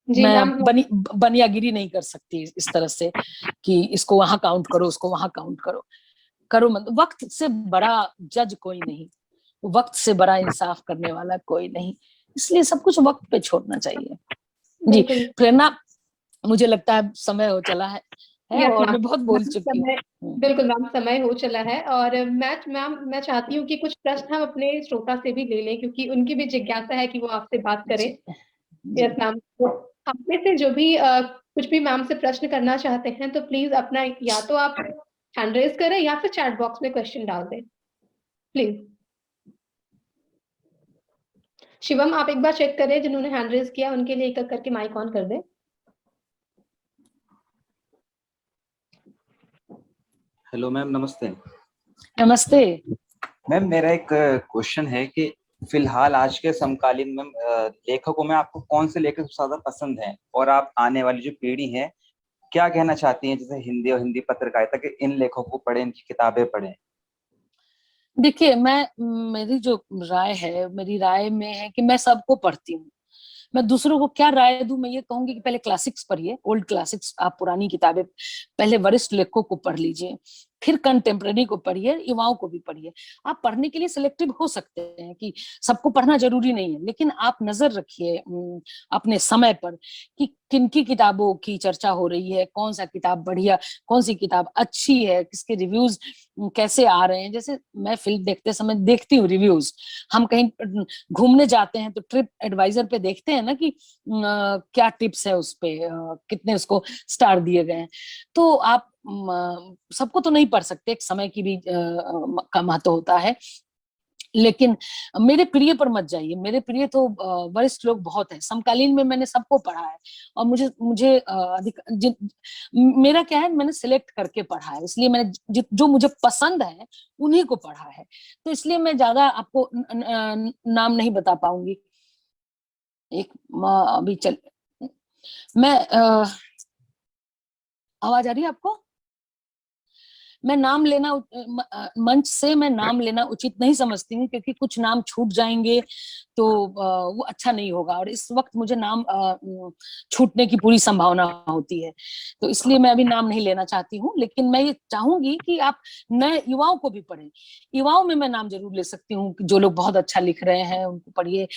जी मैं मैम। बनियागिरी नहीं कर सकती इस तरह से कि इसको वहां काउंट करो, उसको वहां काउंट करो। करो मत, वक्त से बड़ा जज कोई नहीं, वक्त से बड़ा इंसाफ करने वाला कोई नहीं, इसलिए सब कुछ वक्त पे छोड़ना चाहिए। जी बिल्कुल। प्रेरणा, मुझे लगता है समय हो चला है यस और मैम। मैं बहुत बोल चुकी समय, हूँ। बिल्कुल मैम, समय हो चला है। और मैं चाहती हूँ कि कुछ प्रश्न हम अपने श्रोता से भी ले लें, क्योंकि उनकी भी जिज्ञासा है कि वो आपसे बात करें। जी जी। Yes ma'am. तो आप में से जो भी कुछ भी मैम से प्रश्न करना चाहते हैं, तो प्लीज अपना, या तो आप हैंड रेज करें या फिर चैट बॉक्स में क्वेश्चन डाल दें, प्लीज। शिवम, आप एक बार चेक करें, जिन्होंने हैंड रेज किया उनके लिए एक एक करके माइक ऑन कर दें। हेलो मैम, नमस्ते। नमस्ते। मैम मेरा एक क्वेश्चन है कि फिलहाल आज के समकालीन में लेखकों में आपको कौन से लेखक सबसे ज्यादा पसंद हैं, और आप आने वाली जो पीढ़ी है क्या कहना चाहती हैं, जैसे हिंदी और हिंदी पत्रकारिता के इन लेखकों को पढ़ें, इनकी किताबें पढ़ें? देखिए, मेरी जो राय है, मेरी राय में है कि मैं सबको पढ़ती हूँ। मैं दूसरों को क्या राय दूं? मैं ये कहूंगी कि पहले क्लासिक्स पढ़िए, ओल्ड क्लासिक्स, आप पुरानी किताबें, पहले वरिष्ठ लेखकों को पढ़ लीजिए, फिर कंटेम्प्रेरी को पढ़िए, युवाओं को भी पढ़िए। आप पढ़ने के लिए सिलेक्टिव हो सकते हैं कि सबको पढ़ना जरूरी नहीं है, लेकिन आप नजर रखिए अपने समय पर कि किनकी किताबों की चर्चा हो रही है, कौन सा किताब बढ़िया, कौन सी किताब अच्छी है, किसके रिव्यूज कैसे आ रहे हैं। जैसे मैं फिल्म देखते समय देखती हूँ रिव्यूज, हम कहीं घूमने जाते हैं तो ट्रिप एडवाइजर पे देखते हैं ना कि क्या टिप्स है उस पे, कितने उसको स्टार दिए गए हैं। तो आप सबको तो नहीं पढ़ सकते, एक समय की भी का महत्व होता है। लेकिन मेरे प्रिय पर मत जाइए, मेरे प्रिय तो वरिष्ठ लोग बहुत हैं, समकालीन में मैंने सबको पढ़ा है, और मुझे मुझे अधिक मेरा क्या है, मैंने सिलेक्ट करके पढ़ा है, इसलिए मैंने जो मुझे पसंद है उन्हीं को पढ़ा है। तो इसलिए मैं ज्यादा आपको नाम नहीं बता पाऊंगी। एक अभी चल, मैं आवाज आ रही है आपको? मैं नाम लेना मंच से मैं नाम लेना उचित नहीं समझती हूँ, क्योंकि कुछ नाम छूट जाएंगे तो वो अच्छा नहीं होगा, और इस वक्त मुझे नाम छूटने की पूरी संभावना होती है, तो इसलिए मैं अभी नाम नहीं लेना चाहती हूँ। लेकिन मैं ये चाहूंगी कि आप नए युवाओं को भी पढ़ें। युवाओं में मैं नाम जरूर ले सकती हूँ, जो लोग बहुत अच्छा लिख रहे हैं उनको पढ़िए।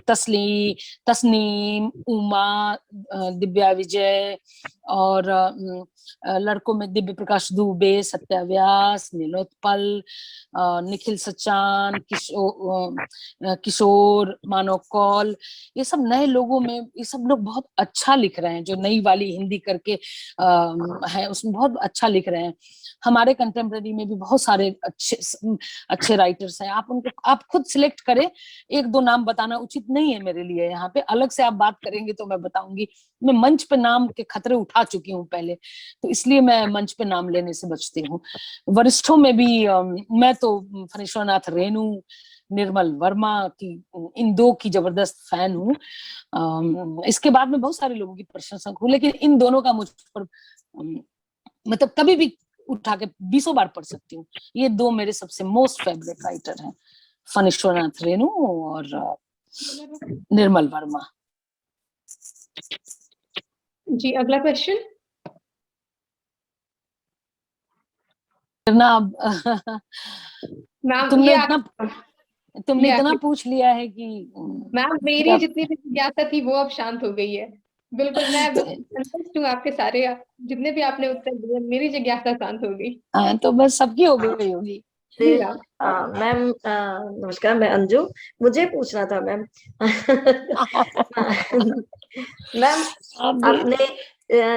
तस्नीम, उमा, दिव्या विजय, और लड़कों में दिव्य प्रकाश दुबे, सत्या व्यास, नीलोत्पल, निखिल सचान, किशोर, मानव कौल, ये सब नए लोगों में, ये सब लोग बहुत अच्छा लिख रहे हैं। जो नई वाली हिंदी करके है उसमें बहुत अच्छा लिख रहे हैं। हमारे कंटेम्प्रेरी में भी बहुत सारे अच्छे राइटर्स हैं। आप खुद सिलेक्ट करें। एक दो नाम बताना उचित नहीं है मेरे लिए। यहाँ पे अलग से आप बात करेंगे तो मैं बताऊंगी। मैं मंच पे नाम के खतरे उठा चुकी हूँ पहले, तो इसलिए मैं मंच पे नाम लेने से बचती हूँ। वरिष्ठों में भी मैं तो फणीश्वरनाथ रेणु, निर्मल वर्मा की, इन दो की जबरदस्त फैन हूँ। इसके बाद में बहुत सारे लोगों की प्रशंसक हूँ, लेकिन इन दोनों का मुझ पर मतलब कभी भी उठा के 20 बार पढ़ सकती हूँ। ये दो मेरे सबसे मोस्ट फेवरेट राइटर हैं, फणीश्वरनाथ रेणु और निर्मल वर्मा। जी, अगला क्वेश्चन। मैम तुमने इतना पूछ लिया है कि मैम मेरी जितनी भी जिज्ञासा थी वो अब शांत हो गई है। बिल्कुल, मैं संतुष्ट हूँ आपके सारे जितने भी आपने उत्तर दिए, मेरी जिज्ञासा शांत हो गई। हाँ, तो बस सबकी हो गई होगी। मैम नमस्कार, मैं अंजू। मुझे पूछना था मैम। मैम आपने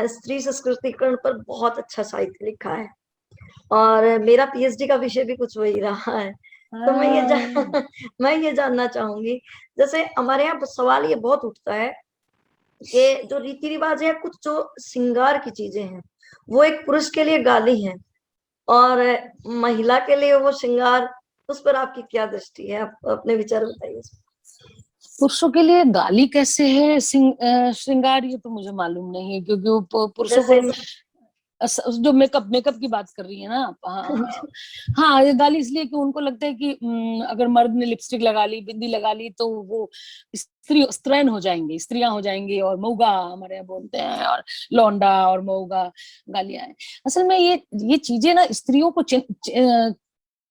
स्त्री सशक्तिकरण पर बहुत अच्छा साहित्य लिखा है, और मेरा पीएचडी का विषय भी कुछ वही रहा है। तो मैं ये जानना चाहूंगी, जैसे हमारे यहाँ सवाल ये बहुत उठता है कि जो रीति रिवाज है, कुछ जो श्रृंगार की चीजें हैं वो एक पुरुष के लिए गाली है, और महिला के लिए वो श्रृंगार, उस पर आपकी क्या दृष्टि है? आप अपने विचार बताइए। पुरुषों के लिए गाली कैसे है श्रृंगार, ये तो मुझे मालूम नहीं है, क्योंकि वो पुरुषों को जो मेकअप की बात कर रही है ना आप। हाँ, ये गाली इसलिए कि उनको लगता है कि अगर मर्द ने लिपस्टिक लगा ली, बिंदी लगा ली, तो वो स्त्रैन हो जाएंगे, स्त्रियां हो जाएंगी, और मऊगा हमारे यहाँ बोलते हैं, और लौंडा और मऊगा गालियां हैं। असल में ये चीजें ना स्त्रियों को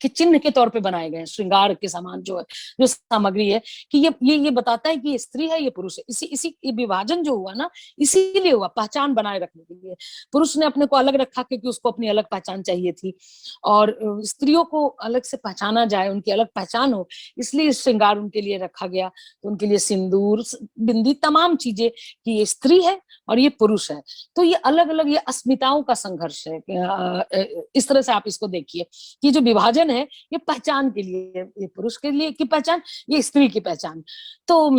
के चिन्ह के तौर पे बनाए गए हैं। श्रृंगार के सामान जो है, जो सामग्री है, कि ये बताता है कि ये स्त्री है, ये पुरुष है। इसी विभाजन जो हुआ ना, इसीलिए हुआ, पहचान बनाए रखने के लिए। पुरुष ने अपने को अलग रखा क्योंकि उसको अपनी अलग पहचान चाहिए थी, और स्त्रियों को अलग से पहचाना जाए, उनकी अलग पहचान हो, इसलिए श्रृंगार उनके लिए रखा गया। तो उनके लिए सिंदूर, बिंदी, तमाम चीजें, कि ये स्त्री है और ये पुरुष है। तो ये अलग अलग, ये अस्मिताओं का संघर्ष है। इस तरह से आप इसको देखिए कि जो विभाजन है, ये पहचान के लिए, ये पुरुष के लिए की पहचान, ये स्त्री की पहचान। तो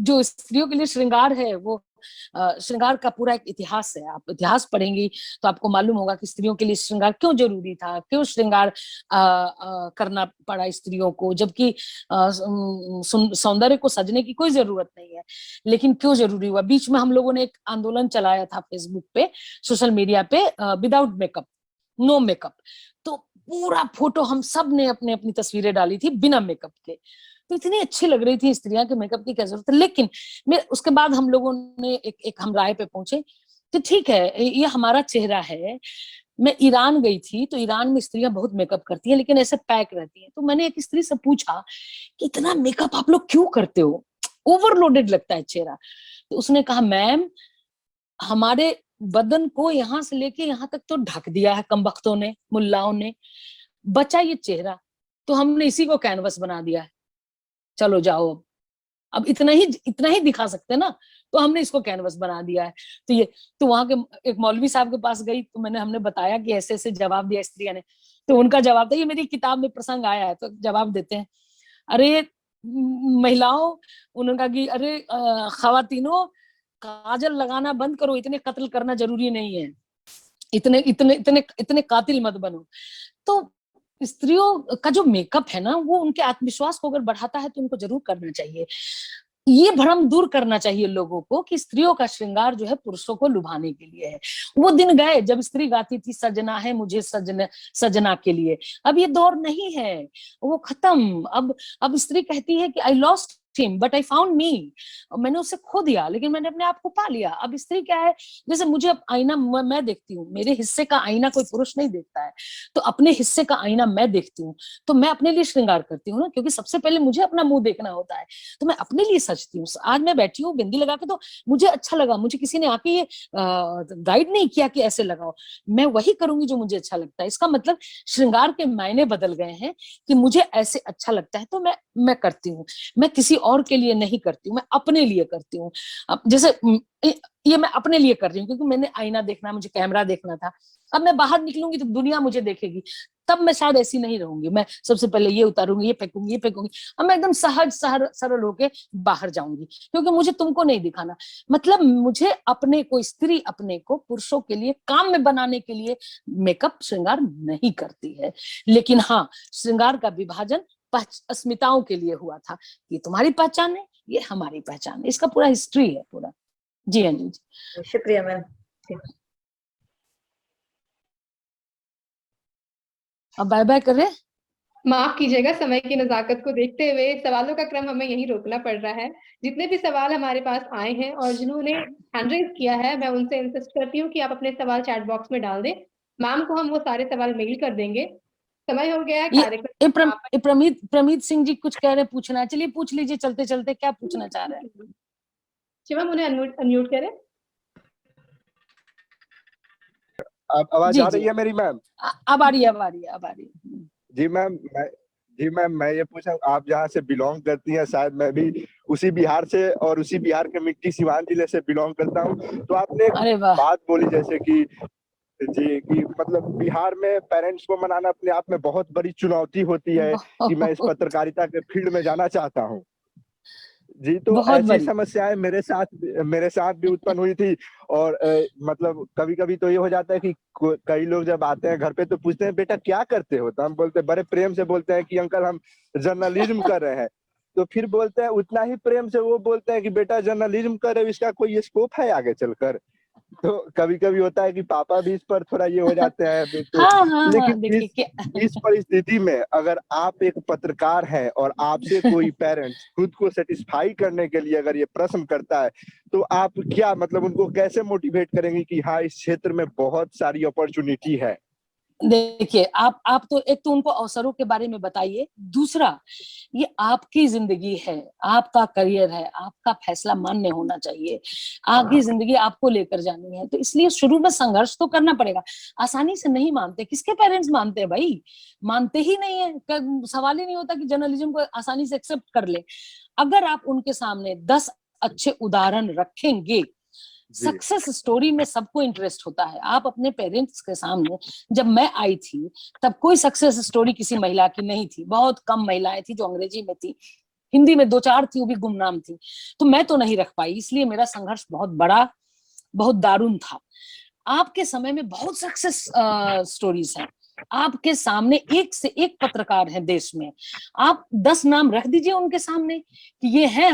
जो स्त्रियों के लिए श्रृंगार है, वो श्रृंगार का पूरा एक इतिहास है। आप इतिहास पढ़ेंगी तो आपको मालूम होगा कि स्त्रियों के लिए श्रृंगार क्यों जरूरी था, क्यों श्रृंगार करना पड़ा स्त्रियों को, जबकि सौंदर्य को सजने की कोई जरूरत नहीं है, लेकिन क्यों जरूरी हुआ। बीच में हम लोगों ने एक आंदोलन चलाया था फेसबुक पे, सोशल मीडिया पे, विदाउट मेकअप, नो मेकअप। तो पूरा फोटो हम सब ने अपने अपनी तस्वीरें डाली थी बिना मेकअप के। तो इतनी अच्छी लग रही थी स्त्रियां के मेकअप की क्या जरूरत है। लेकिन उसके बाद हम लोगों ने एक हम राय पे पहुंचे कि ठीक है, ये हमारा चेहरा है। मैं ईरान गई थी, तो ईरान में स्त्रियां बहुत मेकअप करती हैं, लेकिन ऐसे पैक रहती हैं। तो मैंने एक स्त्री से पूछा कि इतना मेकअप आप लोग क्यों करते हो, ओवरलोडेड लगता है चेहरा। तो उसने कहा, मैम हमारे बदन को यहाँ से लेके यहाँ तक तो ढक दिया है कमबख्तों ने, मुल्लाओं ने, बचा ये चेहरा, तो हमने इसी को कैनवस बना दिया है। चलो जाओ, अब इतना ही दिखा सकते ना, तो हमने इसको कैनवस बना दिया है। तो वहां के एक मौलवी साहब के पास गई, तो हमने बताया कि ऐसे ऐसे जवाब दिया स्त्रियों ने। तो उनका जवाब था, ये मेरी किताब में प्रसंग आया है, तो जवाब देते हैं, अरे महिलाओं, उन्होंने कहा कि अरे खवातीनों, काजल लगाना बंद करो, इतने कत्ल करना जरूरी नहीं है, इतने इतने इतने इतने कातिल मत बनो। तो स्त्रियों का जो मेकअप है ना, वो उनके आत्मविश्वास को अगर बढ़ाता है तो उनको जरूर करना चाहिए। ये भ्रम दूर करना चाहिए लोगों को कि स्त्रियों का श्रृंगार जो है पुरुषों को लुभाने के लिए है। वो दिन गए जब स्त्री गाती थी सजना है मुझे सजना के लिए। अब ये दौर नहीं है, वो खत्म। अब स्त्री कहती है कि I lost him but I found me, मैंने उसे खो दिया लेकिन मैंने अपने आप को पा लिया। अब स्त्री क्या है, जैसे मुझे अब आईना मैं देखती हूँ, मेरे हिस्से का आईना कोई पुरुष नहीं देखता है, तो अपने हिस्से का आईना मैं देखती हूँ, तो मैं अपने लिए श्रृंगार करती हूँ ना, क्योंकि सबसे पहले मुझे अपना मुंह देखना होता है, तो मैं अपने लिए सजती हूँ। आज मैं बैठी हूँ बिंदी लगा के, तो मुझे अच्छा लगा, मुझे किसी ने आके ये गाइड नहीं किया कि ऐसे लगाओ, मैं वही करूंगी जो मुझे अच्छा लगता है। इसका मतलब श्रृंगार के मायने बदल गए हैं कि मुझे ऐसे अच्छा लगता है तो मैं करती हूँ, मैं किसी और के लिए नहीं करती हूँ, मैं अपने लिए करती हूँ। अब जैसे ये मैं अपने लिए कर रही हूँ क्योंकि मैंने आईना देखना, मुझे कैमरा देखना था। अब मैं बाहर निकलूंगी तो दुनिया मुझे देखेगी, तब मैं शायद ऐसी नहीं रहूंगी, मैं सबसे पहले ये उतारूंगी, ये फेंकूंगी। अब मैं एकदम सहज सरल होके बाहर जाऊंगी क्योंकि मुझे तुमको नहीं दिखाना। मतलब मुझे अपने को, स्त्री अपने को पुरुषों के लिए काम में बनाने के लिए मेकअप श्रृंगार नहीं करती है। लेकिन हाँ, श्रृंगार का विभाजन अस्मिताओं के लिए हुआ था, ये तुम्हारी पहचान है, ये हमारी पहचान है, इसका पूरा हिस्ट्री है पूरा। जी हाँ जी, शुक्रिया मैम। अब बाय बाय कर रहे। माफ कीजिएगा, समय की नजाकत को देखते हुए सवालों का क्रम हमें यहीं रोकना पड़ रहा है। जितने भी सवाल हमारे पास आए हैं और जिन्होंने हैंड रेज किया है, मैं उनसे इंसिस्ट करती हूँ कि आप अपने सवाल चैट बॉक्स में डाल दें, मैम को हम वो सारे सवाल मेल कर देंगे। समय हो गया है कार्यक्रम। प्रमीत सिंह जी कुछ कह रहे, पूछना, चलिए पूछ लीजिए चलते चलते, क्या पूछना चाह रहे हैं? शिवम उन्हें अनम्यूट करें। आवाज आ रही है मेरी मैम? अब आ रही है। जी मैम, मैं ये पूछा, आप जहाँ से बिलोंग करती हैं, शायद मैं भी उसी बिहार से और उसी बिहार के मिट्टी सिवान जिले से बिलोंग करता हूँ। तो आपने एक बात बोली जैसे कि जी, कि मतलब बिहार में पेरेंट्स को मनाना अपने आप में बहुत बड़ी चुनौती होती है कि मैं इस पत्रकारिता के फील्ड में जाना चाहता हूँ। जी, तो ऐसी समस्याएं मेरे साथ भी उत्पन्न हुई थी। और मतलब कभी कभी तो ये हो जाता है कि कई लोग जब आते हैं घर पे तो पूछते हैं बेटा क्या करते हो, तो हम बोलते हैं, बड़े प्रेम से बोलते हैं कि अंकल हम जर्नलिज्म कर रहे हैं। तो फिर बोलते हैं, उतना ही प्रेम से वो बोलते हैं कि बेटा जर्नलिज्म कर रहे हो, इसका कोई स्कोप है आगे चलकर? तो कभी कभी होता है कि पापा भी इस पर थोड़ा ये हो जाते हैं। तो लेकिन इस परिस्थिति में अगर आप एक पत्रकार हैं और आपसे कोई पेरेंट्स खुद को सेटिस्फाई करने के लिए अगर ये प्रश्न करता है, तो आप क्या मतलब उनको कैसे मोटिवेट करेंगे कि हाँ, इस क्षेत्र में बहुत सारी अपॉर्चुनिटी है? देखिए, आप तो एक तो उनको अवसरों के बारे में बताइए, दूसरा ये आपकी जिंदगी है, आपका करियर है, आपका फैसला मान्य होना चाहिए, आगे जिंदगी आपको लेकर जानी है, तो इसलिए शुरू में संघर्ष तो करना पड़ेगा। आसानी से नहीं मानते, किसके पेरेंट्स मानते हैं भाई? मानते ही नहीं है, सवाल ही नहीं होता कि जर्नलिज्म को आसानी से एक्सेप्ट कर ले। अगर आप उनके सामने 10 अच्छे उदाहरण रखेंगे, सक्सेस स्टोरी में सबको इंटरेस्ट होता है। आप अपने पेरेंट्स के सामने, जब मैं आई थी तब कोई सक्सेस स्टोरी किसी महिला की नहीं थी, बहुत कम महिलाएं थी जो अंग्रेजी में थी, हिंदी में 2-4 थी, वो भी गुमनाम थी, तो मैं तो नहीं रख पाई, इसलिए मेरा संघर्ष बहुत बड़ा, बहुत दारुण था। आपके समय में बहुत सक्सेस स्टोरीज हैं, आपके सामने एक से एक पत्रकार है देश में, आप 10 नाम रख दीजिए उनके सामने कि ये है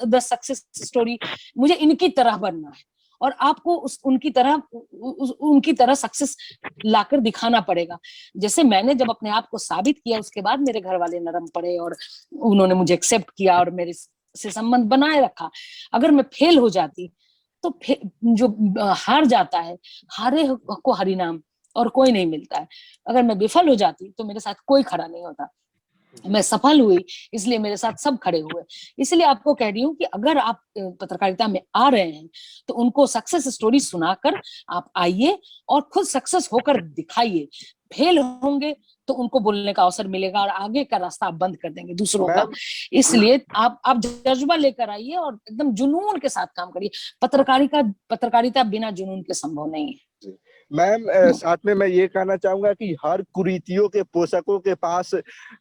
10 सक्सेस स्टोरी, मुझे इनकी तरह बनना है, और आपको उनकी तरह सक्सेस लाकर दिखाना पड़ेगा। जैसे मैंने जब अपने आप को साबित किया, उसके बाद मेरे घर वाले नरम पड़े और उन्होंने मुझे एक्सेप्ट किया और मेरे से संबंध बनाए रखा। अगर मैं फेल हो जाती तो जो हार जाता है, हारे को हरिनाम और कोई नहीं मिलता है। अगर मैं विफल हो जाती तो मेरे साथ कोई खड़ा नहीं होता। मैं सफल हुई, इसलिए मेरे साथ सब खड़े हुए। इसलिए आपको कह रही हूँ कि अगर आप पत्रकारिता में आ रहे हैं तो उनको सक्सेस स्टोरी सुनाकर आप आइए और खुद सक्सेस होकर दिखाइए। फेल होंगे तो उनको बोलने का अवसर मिलेगा और आगे का रास्ता आप बंद कर देंगे दूसरों का। इसलिए आप जज्बा लेकर आइए और एकदम जुनून के साथ काम करिए। पत्रकारिता बिना जुनून के संभव नहीं है। मैम, साथ में मैं ये कहना चाहूंगा कि हर कुरीतियों के पोषकों के पास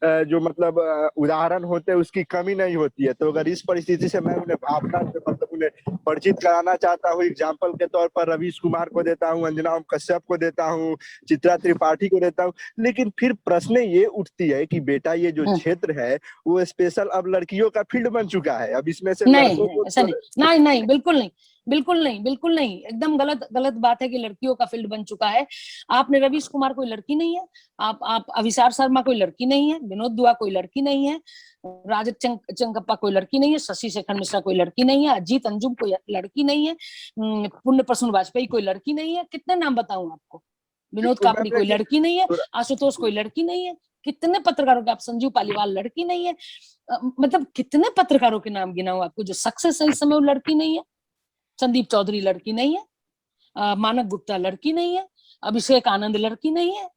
जो मतलब उदाहरण होते हैं उसकी कमी नहीं होती है। तो अगर इस परिस्थिति से मैं उन्हें भावना से मतलब उन्हें परिचित कराना चाहता हूँ। एग्जाम्पल के तौर पर रवीश कुमार को देता हूँ, अंजना ओम कश्यप को देता हूँ, चित्रा त्रिपाठी को देता हूँ। लेकिन फिर प्रश्न ये उठती है कि बेटा ये जो क्षेत्र है वो स्पेशल अब लड़कियों का फील्ड बन चुका है, अब इसमें से लड़कों को ऐसा नहीं, नहीं, बिल्कुल नहीं, बिल्कुल नहीं, बिल्कुल नहीं, एकदम गलत बात है कि लड़कियों का फील्ड बन चुका है। आपने रवीश कुमार कोई लड़की नहीं है, आप अविसार शर्मा कोई लड़की नहीं है, विनोद दुआ कोई लड़की नहीं है, राजत चंगप्पा कोई लड़की नहीं है, शशि शेखर मिश्रा कोई लड़की नहीं है, अजीत अंजुम कोई लड़की नहीं है, पुण्य प्रसून वाजपेयी कोई लड़की नहीं है। कितने नाम बताऊं आपको? विनोद कापड़ी कोई लड़की नहीं है, आशुतोष कोई लड़की नहीं है। कितने पत्रकारों के, आप संजीव पालीवाल लड़की नहीं है, मतलब कितने पत्रकारों के नाम गिनाऊं आपको जो सक्सेस है इस समय, वो लड़की नहीं है। संदीप चौधरी लड़की नहीं है, मानक गुप्ता लड़की नहीं है, अभिषेक आनंद लड़की नहीं है।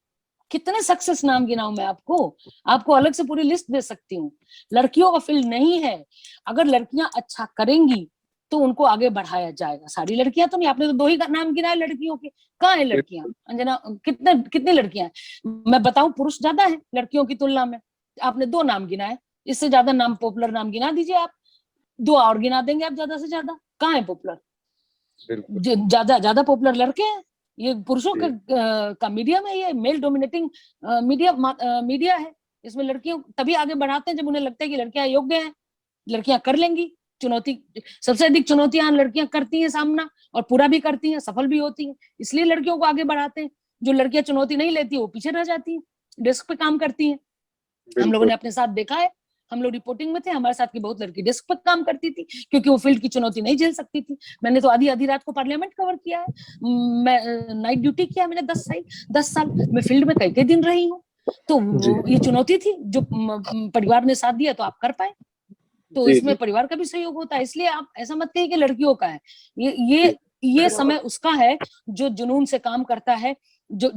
कितने सक्सेस नाम गिनाऊं मैं आपको अलग से पूरी लिस्ट दे सकती हूँ। लड़कियों का फील्ड नहीं है। अगर लड़कियां अच्छा करेंगी तो उनको आगे बढ़ाया जाएगा। सारी लड़कियां तो नहीं, आपने तो 2 ही नाम गिनाए लड़कियों के। कहाँ है लड़कियां? अंजना, कितनी लड़कियां हैं? मैं बताऊं, पुरुष ज्यादा है लड़कियों की तुलना में। आपने 2 नाम गिनाए, इससे ज्यादा नाम, पॉपुलर नाम गिना दीजिए आप। 2 और गिना देंगे आप ज्यादा से ज्यादा। कहाँ है पॉपुलर? ज्यादा पॉपुलर लड़के हैं। ये पुरुषों का मीडियम है, ये मेल डोमिनेटिंग मीडिया है। इसमें लड़कियों तभी आगे बढ़ाते हैं जब उन्हें लगता है कि लड़कियां योग्य हैं, लड़कियां कर लेंगी। चुनौती, सबसे अधिक चुनौतियां लड़कियां करती हैं सामना, और पूरा भी करती हैं, सफल भी होती हैं। इसलिए लड़कियों को आगे बढ़ाते हैं। जो लड़कियां चुनौती नहीं लेती वो पीछे रह जाती हैं, डेस्क पे काम करती हैं। हम लोगों ने अपने साथ देखा है, हम लोग रिपोर्टिंग में थे, हमारे साथ की बहुत लड़की डेस्क पर काम करती थी क्योंकि वो फील्ड की चुनौती नहीं झेल सकती थी। मैंने तो आधी रात को पार्लियामेंट कवर किया है, मैं नाइट ड्यूटी किया मैंने 10 साल मैं फील्ड में कई दिन रही हूँ। तो ये चुनौती थी, जो परिवार ने साथ दिया तो आप कर पाए। तो इसमें परिवार का भी सहयोग होता है। इसलिए आप ऐसा मत कहिए कि लड़कियों का है। ये समय उसका है जो जुनून से काम करता है, जो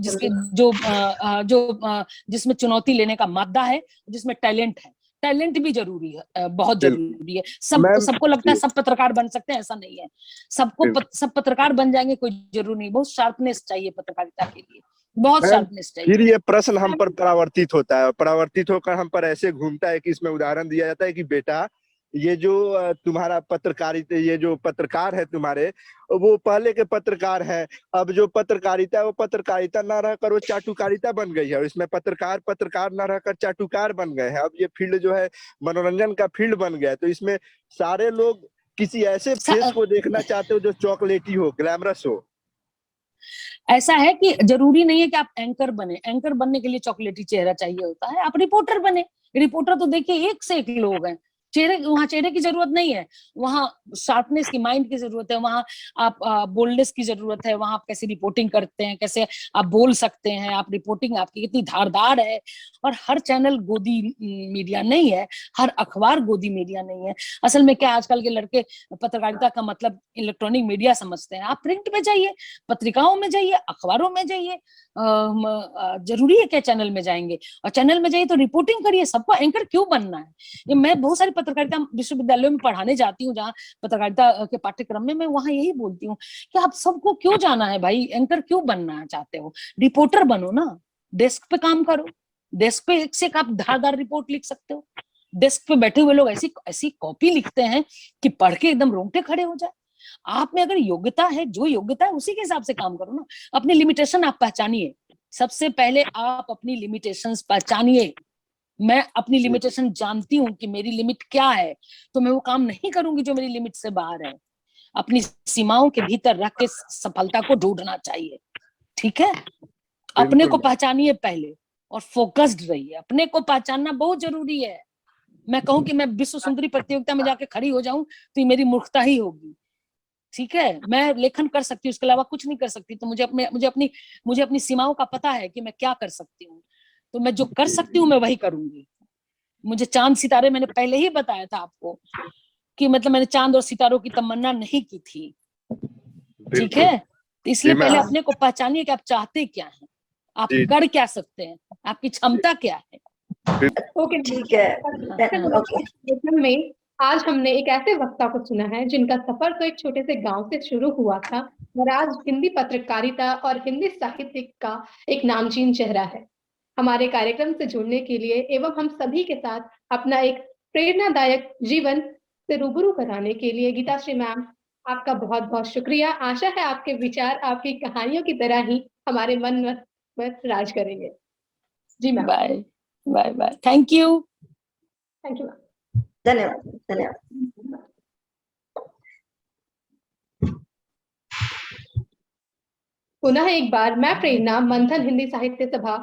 जिसमें चुनौती लेने का मादा है, जिसमें टैलेंट है। टैलेंट भी जरूरी है, बहुत जरूरी है। सबको लगता है सब पत्रकार बन सकते हैं, ऐसा नहीं है। सब पत्रकार बन जाएंगे कोई जरूरी नहीं। बहुत शार्पनेस चाहिए पत्रकारिता के लिए, बहुत शार्पनेस चाहिए। फिर ये प्रश्न हम पर परावर्तित होता है, परावर्तित होकर हम पर ऐसे घूमता है कि इसमें उदाहरण दिया जाता है कि बेटा ये जो तुम्हारा पत्रकारिता, ये जो पत्रकार है तुम्हारे, वो पहले के पत्रकार हैं। अब जो पत्रकारिता है वो पत्रकारिता ना रहकर वो चाटुकारिता बन गई है, और इसमें पत्रकार ना रहकर चाटुकार बन गए हैं। अब ये फील्ड जो है मनोरंजन का फील्ड बन गया है। तो इसमें सारे लोग किसी ऐसे फेस को देखना चाहते हो जो चॉकलेटी हो, ग्लैमरस हो। ऐसा है कि जरूरी नहीं है कि आप एंकर बने। एंकर बनने के लिए चॉकलेटी चेहरा चाहिए होता है। आप रिपोर्टर बने। रिपोर्टर तो देखिए एक से एक लोग हैं। वहां चेहरे की जरूरत नहीं है, वहां शार्पनेस की, माइंड की जरूरत है। वहां आप बोल्डनेस की जरूरत है। वहां आप कैसे रिपोर्टिंग करते हैं, कैसे आप बोल सकते हैं, आप रिपोर्टिंग आपकी कितनी धारदार है। और हर चैनल गोदी मीडिया नहीं है, हर अखबार गोदी मीडिया नहीं है। असल में क्या, आजकल के लड़के पत्रकारिता का मतलब इलेक्ट्रॉनिक मीडिया समझते हैं। आप प्रिंट में जाइए, पत्रिकाओं में जाइए, अखबारों में जाइए। जरूरी है क्या चैनल में जाएंगे? और चैनल में जाइए तो रिपोर्टिंग करिए। सबको एंकर क्यों बनना है? ये मैं बहुत सारी पत्रकारिता विश्वविद्यालयों में पढ़ाने जाती हूँ, जहाँ पत्रकारिता के पाठ्यक्रम में मैं वहां यही बोलती हूँ कि आप सबको क्यों जाना है भाई? एंकर क्यों बनना चाहते हो? रिपोर्टर बनो ना, डेस्क पे काम करो। डेस्क पे एक से एक आप धारदार रिपोर्ट लिख सकते हो। डेस्क पे बैठे हुए लोग ऐसी कॉपी लिखते हैं कि पढ़ के एकदम रोंगटे खड़े हो जाए। आप में अगर योग्यता है, जो योग्यता है उसी के हिसाब से काम करो ना। अपनी लिमिटेशन आप पहचानिए। सबसे पहले आप अपनी लिमिटेशंस पहचानिए। मैं अपनी लिमिटेशन जानती हूँ कि मेरी लिमिट क्या है, तो मैं वो काम नहीं करूंगी जो मेरी लिमिट से बाहर है। अपनी सीमाओं के भीतर रख के सफलता को ढूंढना चाहिए। ठीक है, अपने को पहचानिए पहले और फोकस्ड रहिए। अपने को पहचानना बहुत जरूरी है। मैं कहूं कि मैं विश्व सुंदरी प्रतियोगिता में जाके खड़ी हो जाऊं तो ये मेरी मूर्खता ही होगी। ठीक है, मैं लेखन कर सकती हूँ, उसके अलावा कुछ नहीं कर सकती। तो मुझे अपनी सीमाओं का पता है कि मैं क्या कर सकती हूँ। तो मैं जो कर सकती हूँ मैं वही करूंगी। मुझे चांद सितारे, मैंने पहले ही बताया था आपको कि मतलब मैंने चांद और सितारों की तमन्ना नहीं की थी। ठीक है, तो इसलिए पहले अपने को पहचानिए कि आप चाहते क्या हैं, आप कर क्या सकते हैं, आपकी क्षमता क्या है। ओके, ठीक है। में आज हमने एक ऐसे वक्ता को सुना है जिनका सफर तो एक छोटे से गांव से शुरू हुआ था और आज हिंदी पत्रकारिता और हिंदी साहित्य का एक नामचीन चेहरा है। हमारे कार्यक्रम से जुड़ने के लिए एवं हम सभी के साथ अपना एक प्रेरणादायक जीवन से रूबरू कराने के लिए गीता श्री मैम आपका बहुत बहुत शुक्रिया। आशा है आपके विचार आपकी कहानियों की तरह ही हमारे मन में राज करेंगे। जी ma'am. Bye bye bye. Thank you ma'am. धन्यवाद धन्यवाद। पुनः एक बार मैं प्रेरणा मंथन हिंदी साहित्य सभा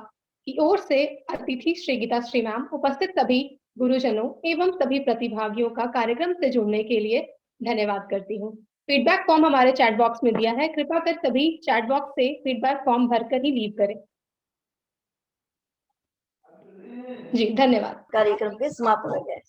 की ओर से अतिथि श्री गीता श्री मैम, उपस्थित सभी गुरुजनों एवं सभी प्रतिभागियों का कार्यक्रम से जुड़ने के लिए धन्यवाद करती हूँ। फीडबैक फॉर्म हमारे चैट बॉक्स में दिया है, कृपया कर सभी चैट बॉक्स से फीडबैक फॉर्म भरकर ही लीव करें। जी धन्यवाद। कार्यक्रम के समापन हो गए।